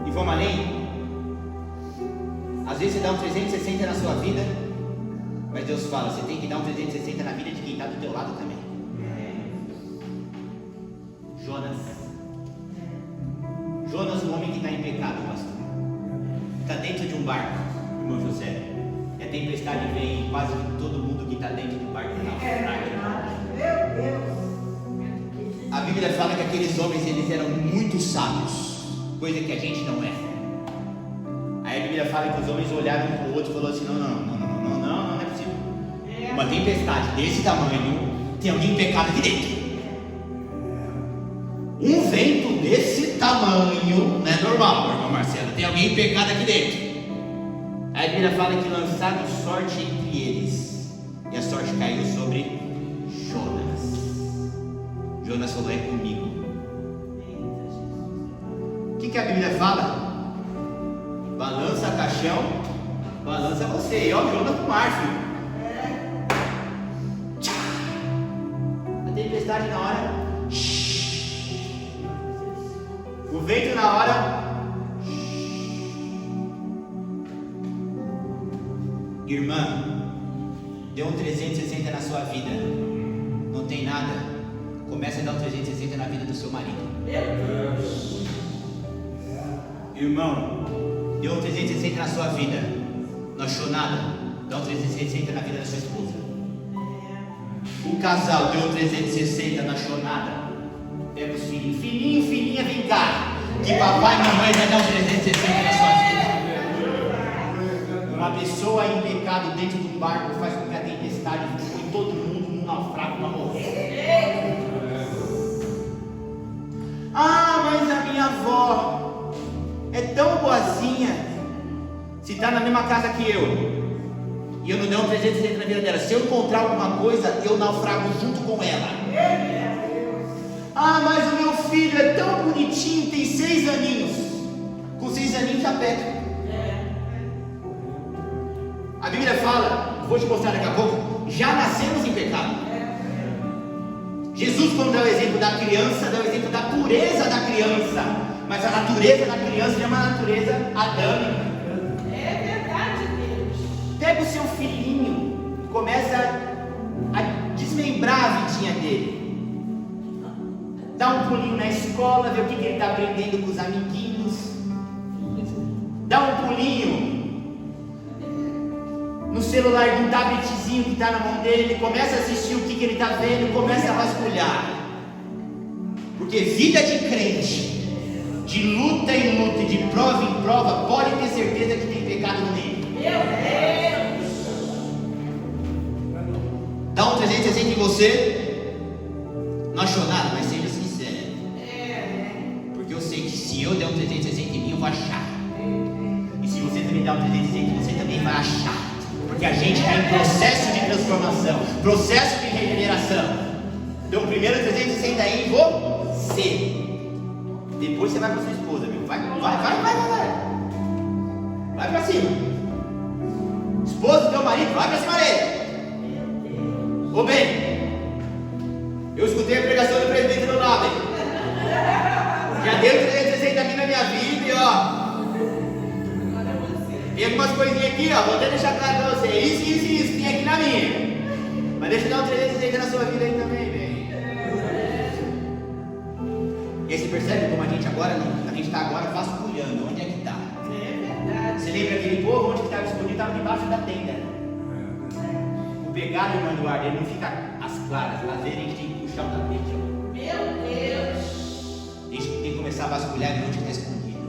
E vamos além. Às vezes você dá um 360 na sua vida, mas Deus fala, você tem que dar um 360 na vida de quem está do teu lado também. Jonas, um homem que está em pecado, pastor. Está dentro de um barco, irmão José. E a tempestade vem e quase todo mundo que está dentro do barco naufraga. A Bíblia fala que aqueles homens, eles eram muito sábios, coisa que a gente não é. Aí a Bíblia fala que os homens olharam um para o outro e falaram assim, não é possível. Uma tempestade desse tamanho, tem alguém em pecado aqui dentro. Um vento desse tamanho não é normal, irmão Marcelo. Tem alguém em pecado aqui dentro. Aí a Bíblia fala que lançaram sorte entre eles, e a sorte caiu sobre Jonas. Jonas falou, é comigo. O que a Bíblia fala? Balança caixão, balança você. E ó, Jonas pro mar, filho. A tempestade na hora. O vento na hora. Irmã, deu um 360 na sua vida. Não tem nada. Começa a dar um 360 na vida do seu marido. Irmão, deu um 360 na sua vida, não achou nada, dá um 360 na vida da sua esposa. O casal deu um 360, não achou nada, pega os filhinhos, filhinha, vem cá, que papai e mamãe vai dar um 360 na sua vida. Uma pessoa em pecado dentro de um barco faz com que a tempestade põe todo mundo num naufrágio para morrer. Ah, mas a minha avó é tão boazinha. Se está na mesma casa que eu e eu não dei um 360 na vida dela, se eu encontrar alguma coisa, eu naufrago junto com ela. Ah, mas o meu filho é tão bonitinho, tem 6 aninhos. Com 6 aninhos já peca. A Bíblia fala, vou te mostrar daqui a pouco, já nascemos em pecado. Jesus, quando dá o exemplo da criança, dá o exemplo da pureza da criança. Mas a natureza da criança é uma natureza adâmica. É verdade, Deus. Pega o seu filhinho e começa a desmembrar a vidinha dele. Dá um pulinho na escola, vê o que ele está aprendendo com os amiguinhos. Dá um pulinho no celular, um tabletzinho que está na mão dele, começa a assistir o que ele está vendo, começa a vasculhar. Porque vida de crente, de luta em luta e de prova em prova, pode ter certeza que tem pecado no meio. Meu Deus. Dá um 360 em você, não achou nada, mas seja sincero. Porque eu sei que se eu der um 360 em mim, eu vou achar. E se você também dar um 360, você também vai achar. Porque a gente está em processo de transformação, processo de regeneração. Então, o primeiro 360 é em você. Depois você vai para sua esposa, viu? Vai para cima. Esposa do teu marido, vai para cima dele. Ô bem, eu escutei a pregação do presbítero Nobel. Já deu 360 aqui na minha vida e ó. Tem algumas coisinhas aqui, ó, vou até deixar claro para você. Isso, tem aqui na minha. Mas deixa eu dar um 360 na sua vida aí também, velho. E aí você percebe como a gente está agora vasculhando, onde é que está? Você lembra aquele povo onde estava escondido? Estava debaixo da tenda. O pegado, irmão Eduardo, ele não fica às claras. Às vezes a gente tem que puxar o tapete. Meu Deus. A gente tem que começar a vasculhar e ver onde está escondido.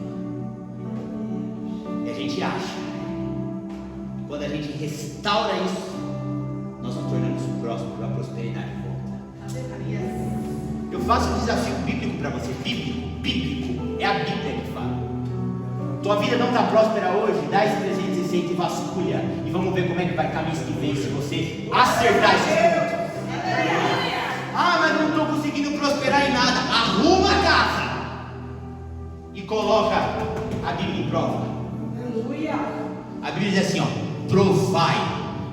E a gente acha. Quando a gente restaura isso, nós nos tornamos próximos para a prosperidade de volta. Eu faço um desafio bíblico para você. Bíblico. É a Bíblia que fala. Tua vida não está próspera hoje? Dá esse 360 e vasculha. E vamos ver como é que vai caminho que vem se você acertar esses pontos. Ah, mas não estou conseguindo prosperar em nada. Arruma a casa e coloca a Bíblia em prova. Aleluia. A Bíblia diz assim, ó: provai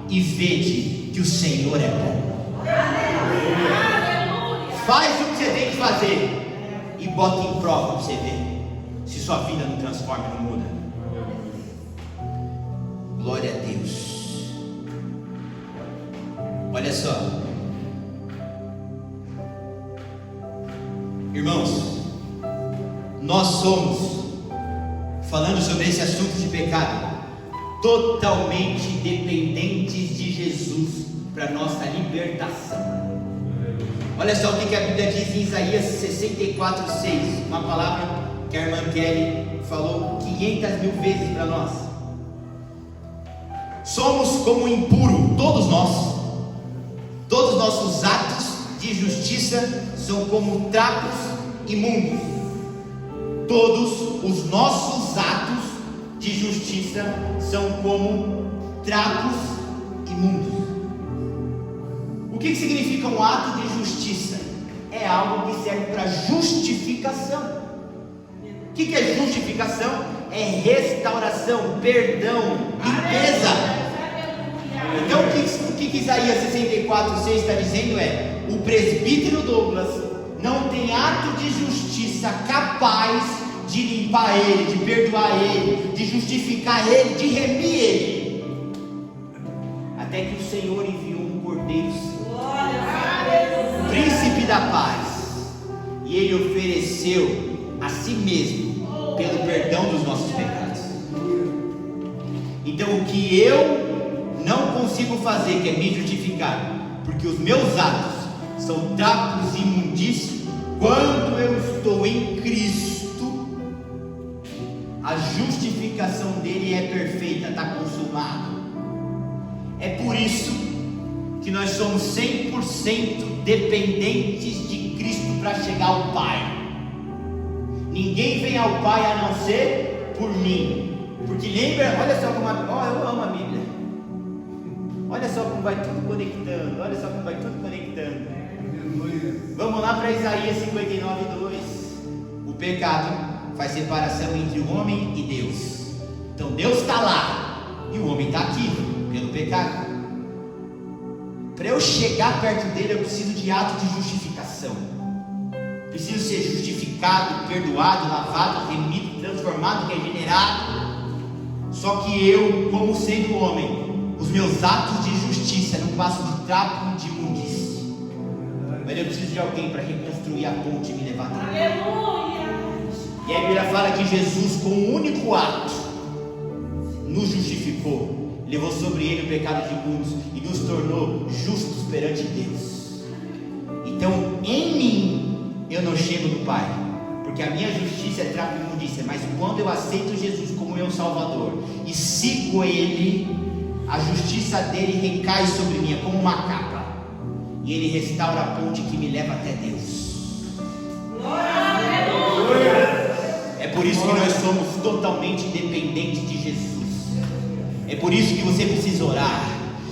e vede que o Senhor é bom. Aleluia. Faz o que você tem que fazer e bota em prova para você ver se sua vida não transforma e não muda. Glória a Deus. Olha só, irmãos, nós somos, falando sobre esse assunto de pecado, totalmente dependentes de Jesus para nossa libertação. Olha só o que a Bíblia diz em Isaías 64:6, uma palavra que a irmã Kelly falou 500 mil vezes para nós. Somos como impuro, todos nós. Todos nossos atos de justiça são como trapos imundos. Todos os nossos atos de justiça são como trapos imundos. O que significa um ato de justiça? É algo que serve para justificação. O que é justificação? É restauração, perdão, limpeza. Então o que Isaías 64:6 está dizendo é: o presbítero Douglas não tem ato de justiça capaz de limpar ele, de perdoar ele, de justificar ele, de remir ele, até que o Senhor enviou um cordeiro, príncipe da paz, e ele ofereceu a si mesmo pelo perdão dos nossos pecados. Então o que eu não consigo fazer, que é me justificar, porque os meus atos são trapos e imundícios, quando eu estou em Cristo, a justificação dele é perfeita, está consumado. É por isso que nós somos 100% dependentes de Cristo para chegar ao Pai. Ninguém vem ao Pai a não ser por mim. Porque lembra, olha só como eu amo a Bíblia. Olha só como vai tudo conectando. Olha só como vai tudo conectando. Vamos lá para Isaías 59:2. O pecado faz separação entre o homem e Deus. Então Deus está lá e o homem está aqui pelo pecado. Para eu chegar perto dele, eu preciso de ato de justificação. Preciso ser justificado, perdoado, lavado, remido, transformado, regenerado. Só que eu, como sendo homem, os meus atos de justiça não passam de trapo de imundície. Mas eu preciso de alguém para reconstruir a ponte e me levar até lá. Aleluia. E a Bíblia fala que Jesus, com um único ato, nos justificou. Levou sobre ele o pecado de muitos e nos tornou justos perante Deus. Então, em mim, eu não chego no Pai, porque a minha justiça é trapo de imundícia. Mas quando eu aceito Jesus como meu Salvador e sigo Ele, a justiça dele recai sobre mim, é como uma capa, e Ele restaura a ponte que me leva até Deus. É por isso que nós somos totalmente dependentes de Jesus. É por isso que você precisa orar.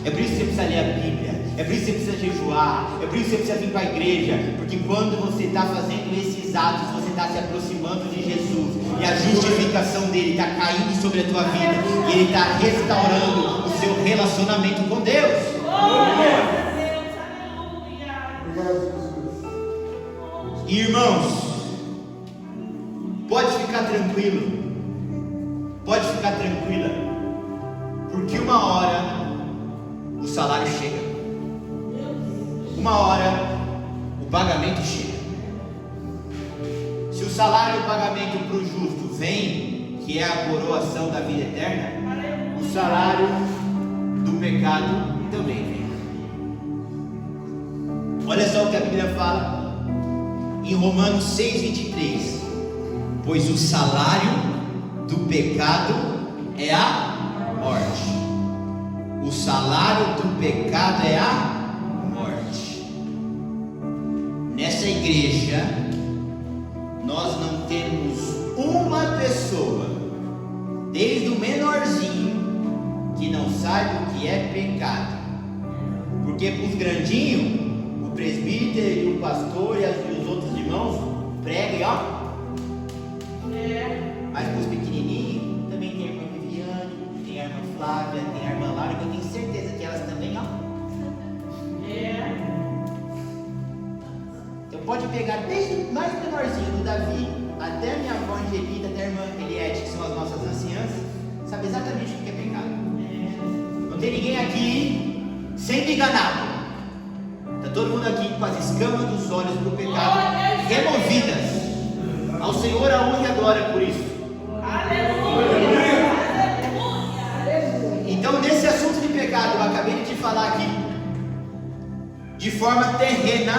É por isso que você precisa ler a Bíblia. É por isso que você precisa jejuar. É por isso que você precisa vir para a igreja. Porque quando você está fazendo esses atos, você está se aproximando de Jesus. E a justificação dele está caindo sobre a tua vida. E ele está restaurando o seu relacionamento com Deus. Irmãos, pode ficar tranquilo. Pode ficar tranquila. Porque uma hora o salário chega. Uma hora o pagamento chega. Se o salário e o pagamento para o justo vem, que é a coroação da vida eterna, o salário do pecado também vem. Olha só o que a Bíblia fala em Romanos 6:23. Pois o salário do pecado é a morte. O salário do pecado é a morte. Nessa igreja, nós não temos uma pessoa, desde o menorzinho, que não saiba o que é pecado. Porque para os grandinhos, o presbítero e o pastor e os outros irmãos pregam e ó. Mas para os pequenininhos, também tem a irmã Viviane, tem a irmã Flávia, tem a irmã Lara, que eu tenho certeza que elas também ó. Então pode pegar desde o mais menorzinho, do Davi, até a minha avó Angelita, até a irmã Eliette, que são as nossas anciãs, sabe exatamente o que é pecado. Não tem ninguém aqui sendo enganado. Está todo mundo aqui com as escamas dos olhos do pecado removidas. Ao Senhor a honra e a glória por isso. Então, nesse assunto de pecado, eu acabei de te falar aqui, de forma terrena,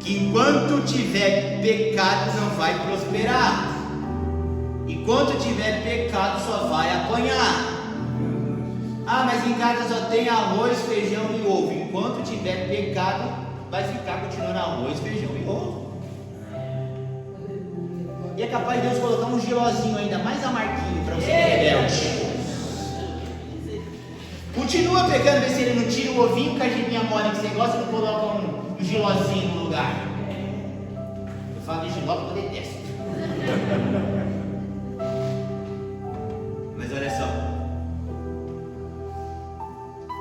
que enquanto tiver pecado não vai prosperar. Enquanto tiver pecado só vai apanhar. Ah, mas em casa só tem arroz, feijão e ovo. Enquanto tiver pecado, vai ficar continuando arroz, feijão e ovo. E é capaz de Deus colocar um gelozinho ainda mais amarguinho para você ser rebelde. Continua pecando, vê se ele não tira o ovinho com a geminha mole que você gosta e não coloca um gelozinho no lugar. Eu falo de giló porque eu detesto. Mas olha só.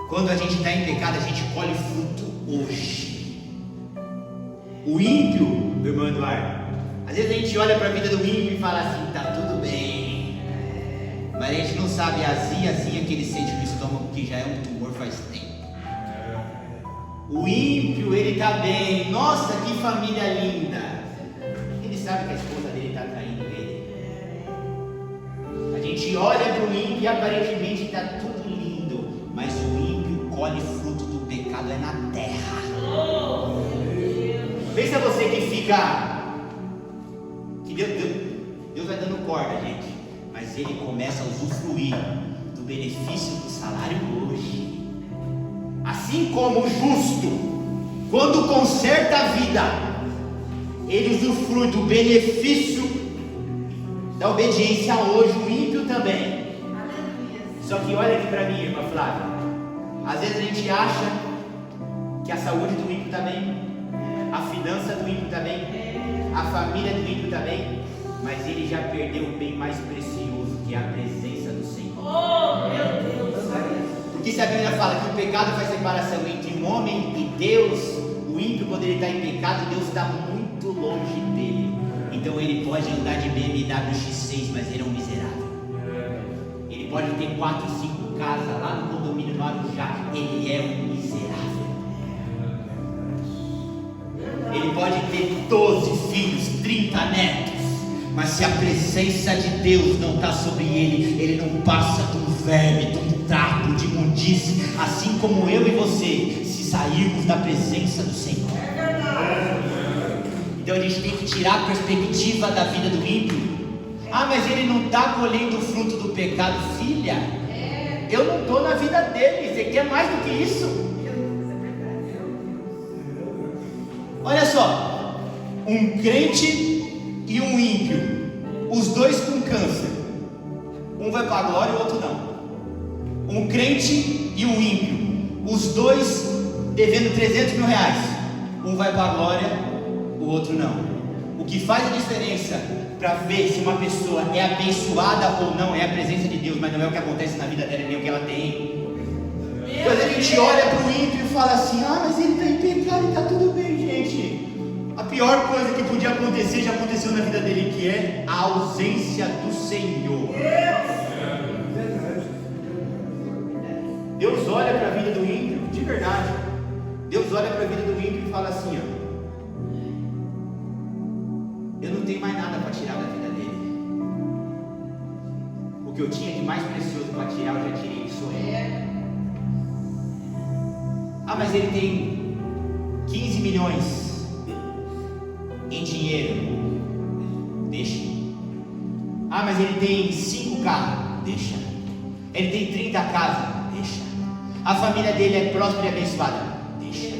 Quando a gente está em pecado, a gente colhe fruto hoje. O ímpio, meu irmão Eduardo, às vezes a gente olha para a vida do ímpio e fala assim, tá tudo bem. Mas a gente não sabe a azia que ele sente no estômago, que já é um tumor faz tempo. O ímpio, ele está bem. Nossa, que família linda. Ele sabe que a esposa dele está traindo ele. gente olha para o ímpio e aparentemente está tudo lindo, mas o ímpio colhe fruto do pecado é na terra. Pensa você que fica, que Deus vai dando corda, gente, mas ele começa a usufruir do benefício do salário hoje. Assim como o justo, quando conserta a vida, ele usufrui do benefício da obediência hoje, o ímpio também. Só que olha aqui para mim, irmã Flávia, às vezes a gente acha que a saúde do ímpio está bem, a finança do ímpio está bem, a família do ímpio está bem, mas ele já perdeu o bem mais precioso, que é a presença do Senhor. Oh, meu Deus. Porque se a Bíblia fala que o pecado faz separação entre um homem e Deus, o ímpio, quando ele está em pecado, Deus está muito longe dele. Então ele pode andar de BMW X6, mas ele é um miserável. Ele pode ter 4, 5 casas lá no condomínio no Arujá, ele é um miserável. Ele pode ter 12 filhos, 30 netos, mas se a presença de Deus não está sobre ele, ele não passa de um verme, de um trapo, de imundície, assim como eu e você, se sairmos da presença do Senhor. Então a gente tem que tirar a perspectiva da vida do ímpio. Ah, mas ele não está colhendo o fruto do pecado. Filha, eu não estou na vida dele, você quer mais do que isso? Olha só, um crente e um ímpio, os dois com câncer, um vai para a glória e o outro não. Um crente e um ímpio, os dois devendo 300 mil reais, um vai para a glória, o outro não. O que faz a diferença para ver se uma pessoa é abençoada ou não é a presença de Deus, mas não é o que acontece na vida dela, nem o que ela tem. Quando a gente olha para o ímpio e fala assim, ah, mas ele está em pecado e está tudo bem, gente. A pior coisa que podia acontecer já aconteceu na vida dele, que é a ausência do Senhor. Deus olha para a vida do ímpio, de verdade. Deus olha para a vida do ímpio e fala assim, ó, eu não tenho mais nada para tirar da vida dele. O que eu tinha de mais precioso para tirar, eu já tirei, que sou eu. Ah, mas ele tem 15 milhões em dinheiro. Deixa. Ah, mas ele tem 5 carros. Deixa. Ele tem 30 casas. Deixa. A família dele é próspera e abençoada. Deixa.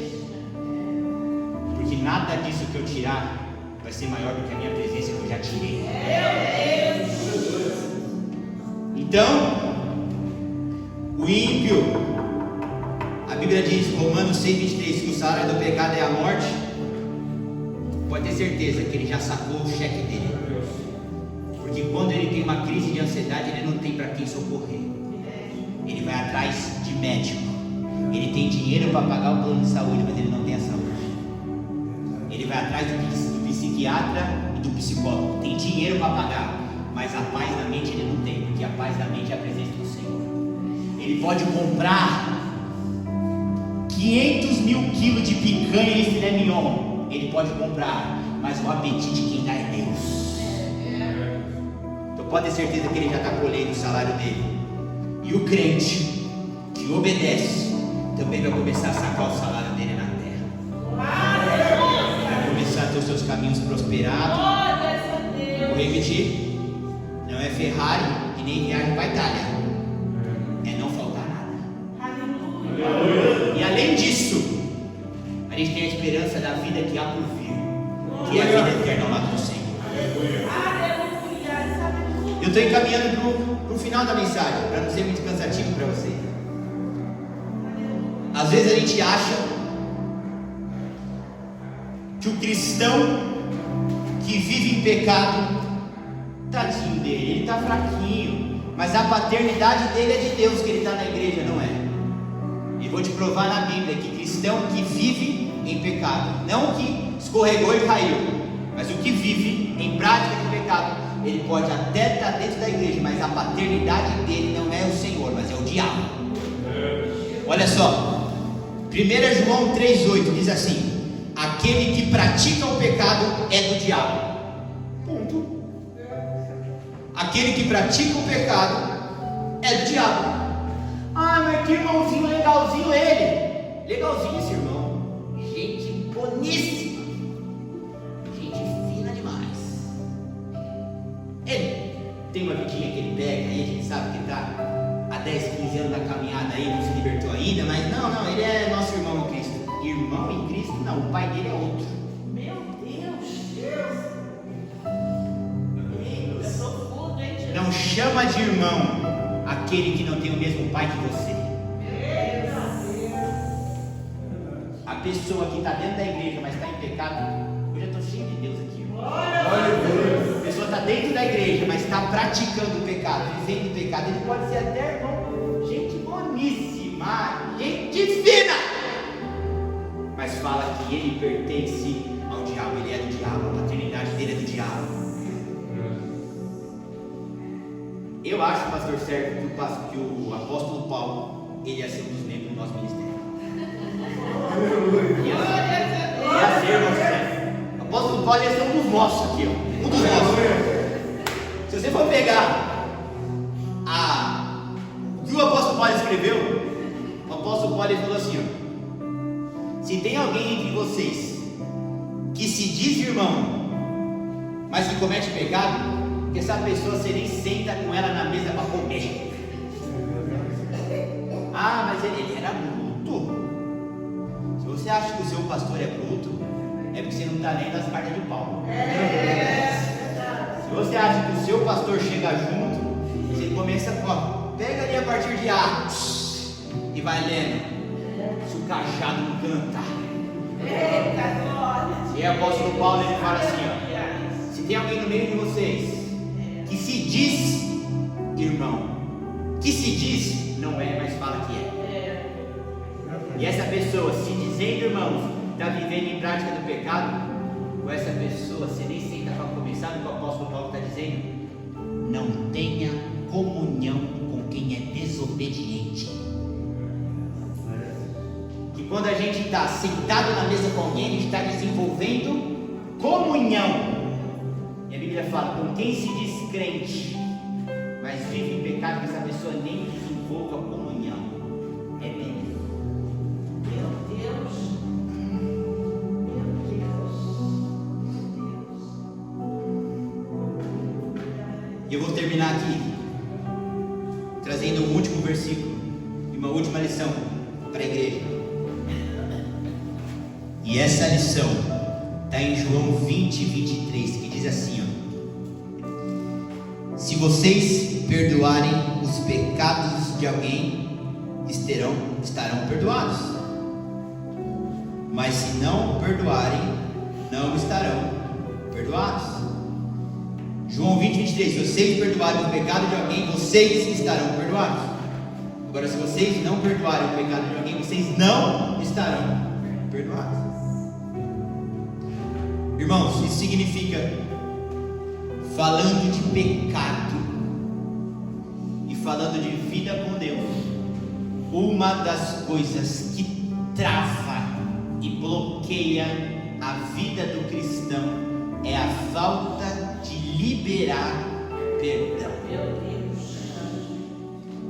Porque nada disso que eu tirar vai ser maior do que a minha presença que eu já tirei. Então, o ímpio, a Bíblia diz, Romanos 6,23, que o salário do pecado é a morte. Pode ter certeza que ele já sacou o cheque dele. Porque quando ele tem uma crise de ansiedade, ele não tem para quem socorrer. Ele vai atrás de médico. Ele tem dinheiro para pagar o plano de saúde, mas ele não tem a saúde. Ele vai atrás do psiquiatra e do psicólogo. Tem dinheiro para pagar, mas a paz da mente ele não tem, porque a paz da mente é a presença do Senhor. Ele pode comprar 500 mil quilos de picanha e filé mignon. Ele pode comprar, mas o apetite quem dá é Deus. Então pode ter certeza que ele já está colhendo o salário dele. E o crente que obedece também vai começar a sacar o salário dele na terra. Vai começar a ter os seus caminhos prosperados. Vou repetir: não é Ferrari e nem viagem para a Itália, é não faltar nada. E além disso, a gente tem a esperança da vida que há por vir, que é a vida eterna ao lado do Senhor. Eu estou encaminhando para o final da mensagem, para não ser muito cansativo para você. Às vezes a gente acha que o cristão que vive em pecado, tadinho dele, ele está fraquinho, mas a paternidade dele é de Deus, que ele está na igreja, não é? E vou te provar na Bíblia que cristão que vive em pecado, não o que escorregou e caiu, mas o que vive em prática de pecado, ele pode até estar dentro da igreja, mas a paternidade dele não é o Senhor, mas é o diabo. Olha só, 1 João 3,8 diz assim: aquele que pratica o pecado é do diabo. Ponto. Aquele que pratica o pecado é do diabo. Ah, mas que irmãozinho legalzinho ele. Legalzinho esse irmão. Gente boníssima. Gente fina demais. Ele tem uma vidinha que ele pega aí, a gente sabe que está há 10, 15 anos na caminhada aí, não se libertou ainda, mas não, ele é nosso irmão em Cristo. Irmão em Cristo não, o pai dele é outro. Meu Deus. Eu sou fundo, hein, Jesus? Não chama de irmão aquele que não tem o mesmo pai que você. A pessoa que está dentro da igreja, mas está em pecado, eu já estou cheio de Deus aqui, irmão. A pessoa está dentro da igreja, mas está praticando o pecado, vivendo o pecado. Ele pode ser até irmão, gente boníssima, gente fina, mas fala que ele pertence ao diabo, ele é do diabo, a paternidade dele é do diabo. Eu acho, pastor Sérgio, que o apóstolo Paulo, ele ia ser um dos membros do nosso ministério. Ia ser, irmão Sérgio. O apóstolo Paulo ia ser um dos nossos aqui, ó. Um dos nossos. Se você for pegar o que o apóstolo Paulo escreveu, o apóstolo Paulo falou assim, ó: se tem alguém entre vocês que se diz irmão, mas que comete pecado, que essa pessoa você nem senta com ela na mesa para comer. Ah, mas ele era bruto. Se você acha que o seu pastor é bruto, é porque você não está lendo as cartas de Paulo. Se você acha que o seu pastor chega junto, você começa, ó, pega ali a partir de Atos e vai lendo. Se o cajado não canta. E o apóstolo Paulo ele fala assim, ó: se tem alguém no meio de vocês que se diz irmão, que se diz, não é, mas fala que é. E essa pessoa, se dizendo irmãos, está vivendo em prática do pecado, com essa pessoa, você nem senta para começar, no que o apóstolo Paulo está dizendo: não tenha comunhão com quem é desobediente. Que quando a gente está sentado na mesa com alguém, a gente está desenvolvendo comunhão. E a Bíblia fala: com quem se diz crente, mas vive em pecado, que essa pessoa nem desenvolva comunhão. É bem. Meu Deus. E eu vou terminar aqui trazendo um último versículo e uma última lição para a igreja. E essa lição está em João 20, 23, que diz assim, ó: se vocês perdoarem os pecados de alguém, estarão perdoados. Mas se não perdoarem, não estarão perdoados. João 20, 23, se vocês perdoarem o pecado de alguém, vocês estarão perdoados. Agora, se vocês não perdoarem o pecado de alguém, vocês não estarão perdoados. Irmãos, isso significa, falando de pecado e falando de vida com Deus, uma das coisas que trava e bloqueia a vida do cristão é a falta de liberar perdão. Meu Deus.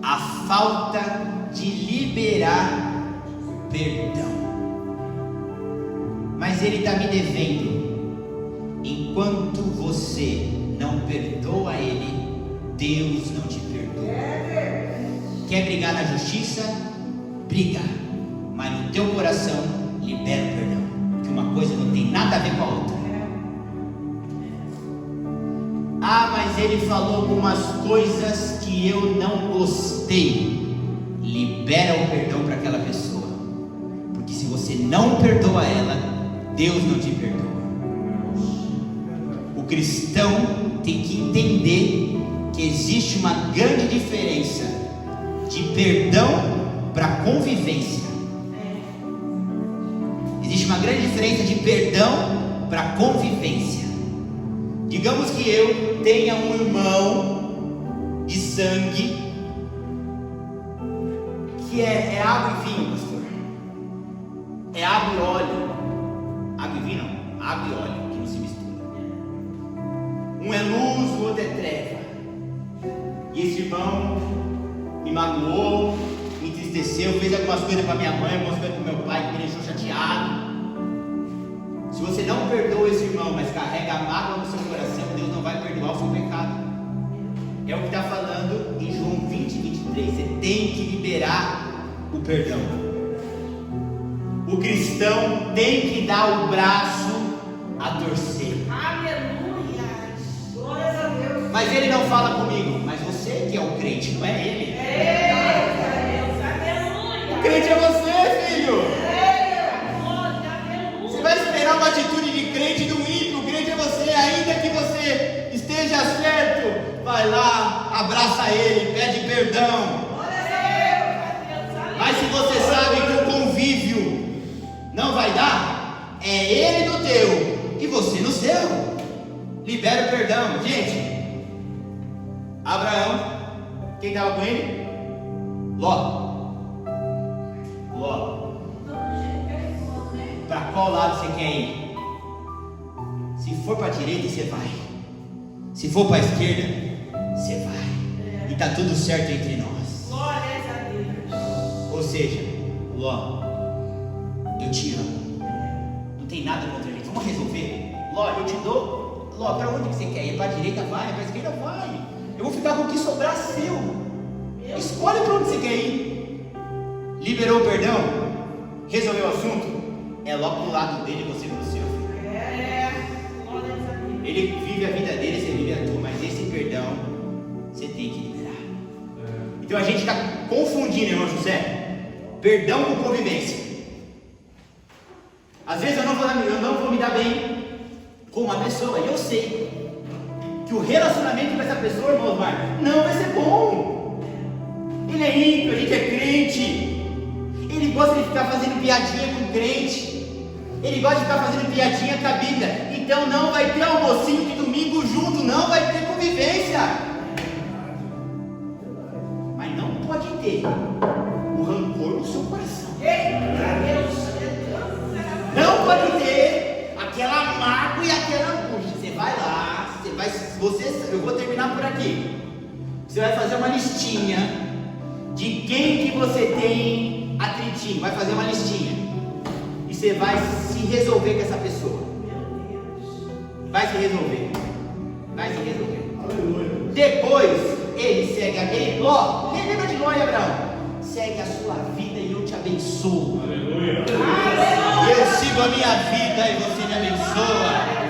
A falta de liberar perdão. Mas ele está me devendo. Enquanto você não perdoa ele, Deus não te perdoa. Quer brigar na justiça? Briga. Mas no teu coração, libera o perdão. Que uma coisa não tem nada a ver com a outra. Ah, mas ele falou algumas coisas que eu não gostei. Libera o perdão para aquela pessoa. Porque se você não perdoa ela, Deus não te perdoa. O cristão tem que entender que existe uma grande diferença de perdão para convivência. Existe uma grande diferença de perdão para convivência. Digamos que eu tenha um irmão de sangue que é água e vinho, pastor. É água e óleo. Água e vinho não, água e óleo que não se mistura. Um é luz, o outro é treva. irmão me magoou, me entristeceu, fez algumas coisas para minha mãe, algumas coisas para meu pai que me deixou chateado. Se você não perdoa esse irmão, mas carrega a mágoa no seu coração, Deus não vai perdoar o seu pecado. É o que está falando em João 20, 23. Você tem que liberar o perdão. O cristão tem que dar o braço a torcer. Aleluia. Glórias a Deus. Mas ele não fala comigo. Mas você que é o crente, não é ele. Aleluia. O crente é você, filho. Glória, aleluia. Você vai esperar uma atitude de crente do ímpio. O crente é você. Ainda que você esteja certo, vai lá, abraça ele, pede perdão. Mas se você sabe que o convívio não vai dar, é ele no teu e você no seu. Libera o perdão. Gente, Abraão, quem estava com ele? Ló. Para qual lado você quer ir? Se for para a direita, você vai. Se for para a esquerda, você vai. E está tudo certo entre nós. Glórias a Deus. Ou seja, Ló, eu te amo. Não tem nada contra ele. Vamos resolver? Ló, eu te dou. Ló, para onde você quer ir? Para a direita vai, para a esquerda vai. Eu vou ficar com o que sobrar seu. Escolhe para onde você quer ir. Liberou o perdão? Resolveu o assunto? É Ló para o lado dele e você para o seu. Glórias a Deus. Ele vive a vida dele, você vive a tua. Mas esse perdão, você tem que liberar. Então a gente está confundindo, irmão José, perdão com convivência. Às vezes eu não vou me dar bem com uma pessoa, e eu sei que o relacionamento com essa pessoa, irmão Osmar, não vai ser bom. Ele é ímpio, a gente é crente. Ele gosta de ficar fazendo piadinha com crente. Ele gosta de ficar fazendo piadinha com a Bíblia. Então não vai ter almocinho de domingo junto, não vai ter convivência. Mas não pode ter o rancor no seu coração. Não pode ter aquela mágoa e aquela angústia. Você vai lá, eu vou terminar por aqui. Você vai fazer uma listinha de quem que você tem atritinho. Vai fazer uma listinha. E você vai se resolver com essa pessoa. Vai se resolver. Aleluia. Depois ele segue aquele Ló. Lembra de Ló e Abraão? Segue a sua vida e eu te abençoo. Aleluia. Eu sigo a minha vida e você me abençoa.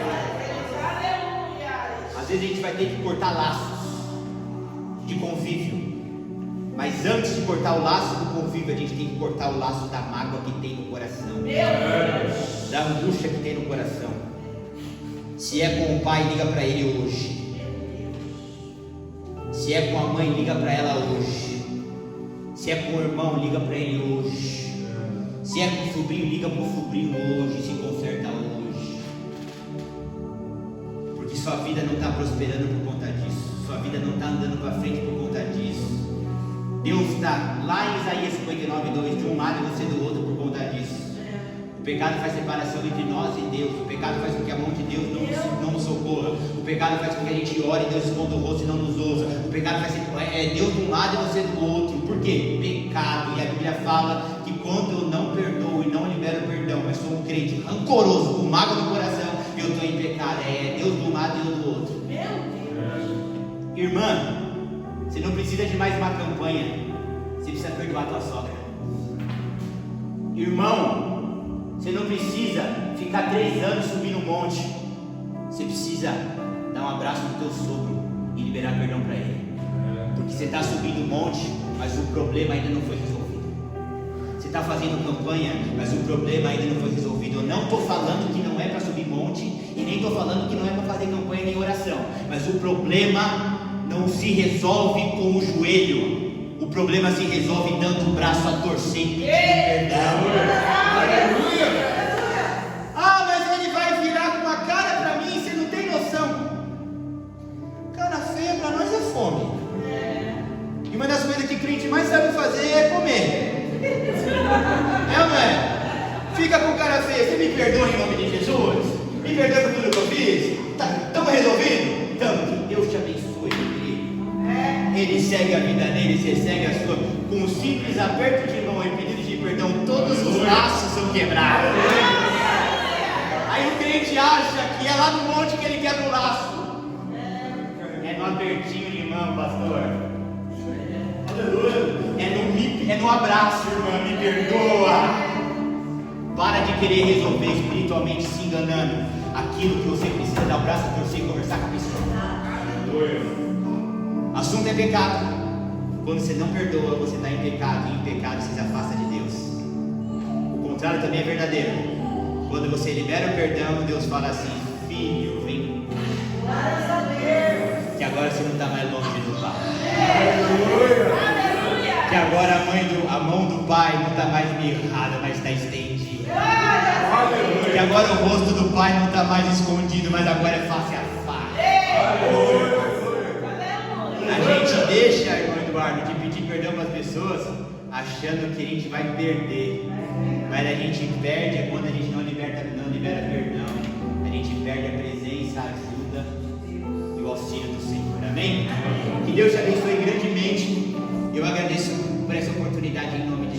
Às vezes a gente vai ter que cortar laços de convívio. Mas antes de cortar o laço do convívio, a gente tem que cortar o laço da mágoa que tem no coração, da angústia que tem no coração. Se é com o pai, liga para ele hoje. Se é com a mãe, liga para ela hoje. Se é com o irmão, liga para ele hoje. Se é com o sobrinho, liga para o sobrinho hoje. Se conserta hoje. Porque sua vida não está prosperando por conta disso. Sua vida não está andando para frente por conta disso. Deus está lá em Isaías 59:2, de um lado e você do outro por conta disso. O pecado faz separação entre nós e Deus. O pecado faz com que a mão de Deus não nos socorra. O pecado faz com que a gente ore e Deus esconda o rosto e não nos ouça. O pecado faz Deus de um lado e você do outro. Por quê? Pecado. E a Bíblia fala que quando eu não perdoo e não libero perdão, mas sou um crente rancoroso, com mágoa no coração, eu estou em pecado. É Deus de um lado e eu do outro. Irmã, você não precisa de mais uma campanha. Você precisa perdoar a tua sogra. Irmão, você não precisa ficar 3 anos subindo um monte. Você precisa dar um abraço no teu sogro e liberar perdão para ele. Porque você está subindo um monte, mas o problema ainda não foi resolvido. Você está fazendo campanha, mas o problema ainda não foi resolvido. Eu não estou falando que não é para subir monte e nem estou falando que não é para fazer campanha nem oração. Mas o problema não se resolve com o joelho. O problema se resolve dando o braço a torcer e pedindo perdão. Aleluia! Ah, mas ele vai virar com uma cara para mim, você não tem noção. Cara feia para nós é fome. E uma das coisas que crente mais sabe fazer é comer. É ou não é? Fica com cara feia, você me perdoa em nome de Jesus? Me perdoa por tudo que eu fiz? Estamos resolvidos? Estamos, que Deus te abençoe, meu querido. Ele segue a vida nele, você segue a sua. Com um simples aperto de mão e pedido de perdão, todos os laços são quebrados. Aí o crente acha que é lá no monte que ele quebra o laço. É no apertinho de mão, pastor. É no abraço, irmã, me perdoa. Para de querer resolver espiritualmente se enganando. Aquilo que você precisa dar o braço para você e conversar com a pessoa. Assunto é pecado. Quando você não perdoa, você está em pecado. E em pecado você se afasta de Deus. O contrário também é verdadeiro. Quando você libera o perdão, Deus fala assim: filho, vem. Que agora você não está mais longe do Pai. Que agora a mão do Pai não está mais mirrada, mas está estendida. Que agora o rosto do Pai não está mais escondido, mas agora é face a face. A gente deixa, irmão Eduardo, de pedir perdão para as pessoas, achando que a gente vai perder. Mas a gente perde quando a gente não libera perdão. A gente perde a presença, a ajuda e o auxílio do Senhor. Amém? Que Deus te abençoe grandemente. Eu agradeço por essa oportunidade em nome de